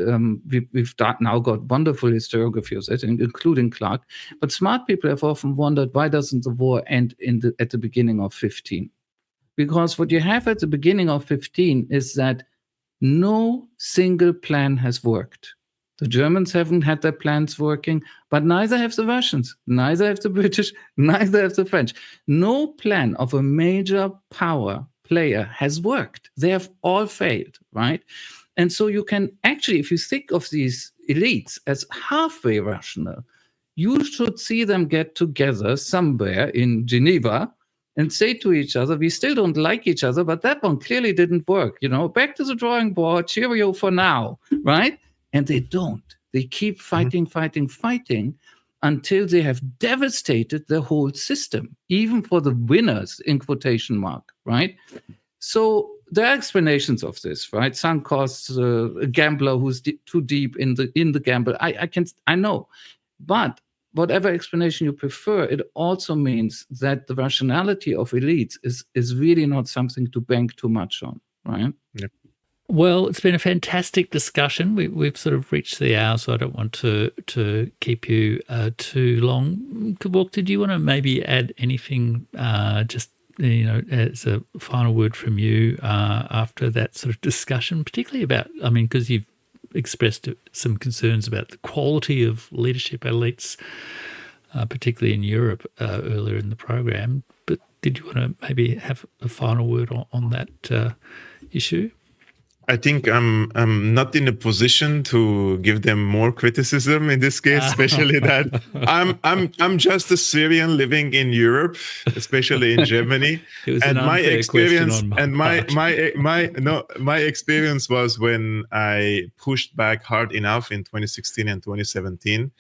we've now got wonderful historiography of it, including Clark. But smart people have often wondered, why doesn't the war end at the beginning of 15? Because what you have at the beginning of 15 is that no single plan has worked. The Germans haven't had their plans working, but neither have the Russians, neither have the British, neither have the French. No plan of a major power player has worked. They have all failed, right? And so you can actually, if you think of these elites as halfway rational, you should see them get together somewhere in Geneva and say to each other, we still don't like each other, but that one clearly didn't work. Back to the drawing board, cheerio for now, right? And they don't. They keep fighting until they have devastated the whole system, even for the winners, in quotation mark, right? So there are explanations of this, right? Sunk costs, a gambler who's too deep in the gamble. I know, but whatever explanation you prefer, it also means that the rationality of elites is really not something to bank too much on, right? Yep. Well, it's been a fantastic discussion. We've sort of reached the hour, so I don't want to keep you too long. Kevork, did you want to maybe add anything just as a final word from you after that sort of discussion, particularly about, because you've expressed some concerns about the quality of leadership elites, particularly in Europe earlier in the program. But did you want to maybe have a final word on that issue? I think I'm not in a position to give them more criticism in this case, especially that I'm just a Syrian living in Europe, especially in Germany. And my experience my experience was when I pushed back hard enough in 2016 and 2017.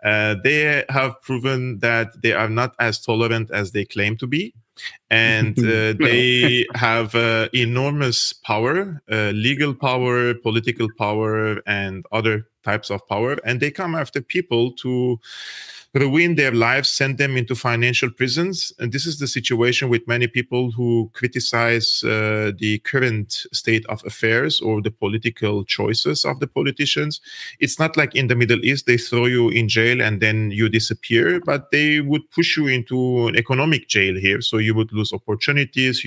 They have proven that they are not as tolerant as they claim to be. And they have enormous power, legal power, political power, and other types of power. And they come after people to ruin their lives, send them into financial prisons. And this is the situation with many people who criticize the current state of affairs or the political choices of the politicians. It's not like in the Middle East, they throw you in jail and then you disappear, but they would push you into an economic jail here. So you would lose opportunities.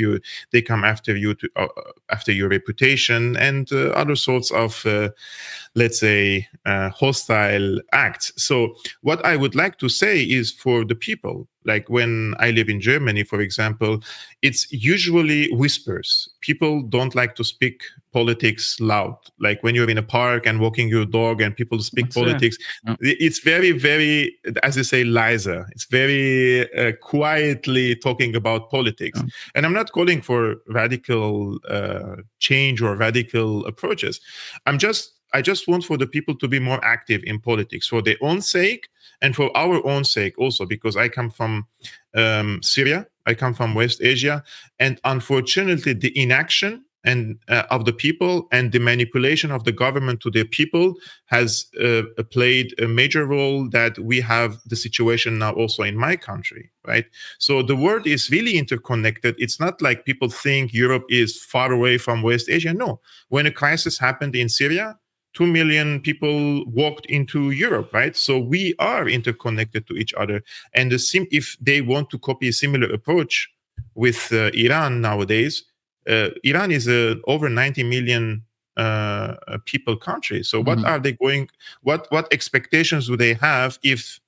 They come after you after your reputation and other sorts of let's say, hostile acts. So what I would like to say is for the people, like when I live in Germany, for example, it's usually whispers. People don't like to speak politics loud. Like when you're in a park and walking your dog and people speak politics, it's very, very, as I say, Liza. It's very quietly talking about politics. And I'm not calling for radical change or radical approaches. I just want for the people to be more active in politics for their own sake and for our own sake also, because I come from Syria, I come from West Asia, and unfortunately the inaction and of the people and the manipulation of the government to their people has played a major role that we have the situation now also in my country, right? So the world is really interconnected. It's not like people think Europe is far away from West Asia. No, when a crisis happened in Syria, 2 million people walked into Europe, right? So we are interconnected to each other. And if they want to copy a similar approach with Iran nowadays, Iran is over 90 million people country. So what are they going? What expectations do they have if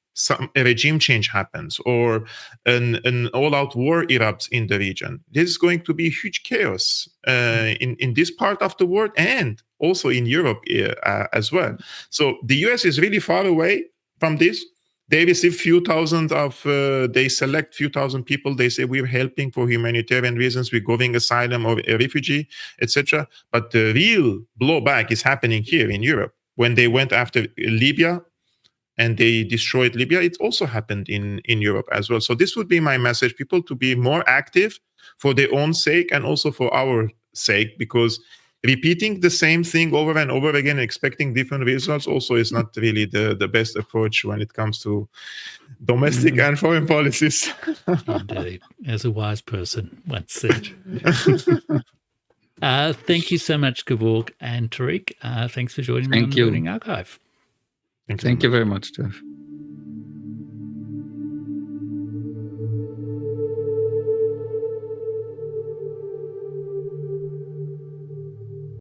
a regime change happens or an all-out war erupts in the region? This is going to be huge chaos in this part of the world and also in Europe as well. So the US is really far away from this. They receive they select few thousand people. They say we're helping for humanitarian reasons, we're giving asylum or a refugee, etc. But the real blowback is happening here in Europe. When they went after Libya and they destroyed Libya, it also happened in Europe as well. So this would be my message, people to be more active for their own sake and also for our sake, because repeating the same thing over and over again, expecting different results also is not really the best approach when it comes to domestic and foreign policies. Indeed, as a wise person once said. Thank you so much, Kevork and Tarik. Thanks for joining me on the Building Archive. Thank you very much, Jeff.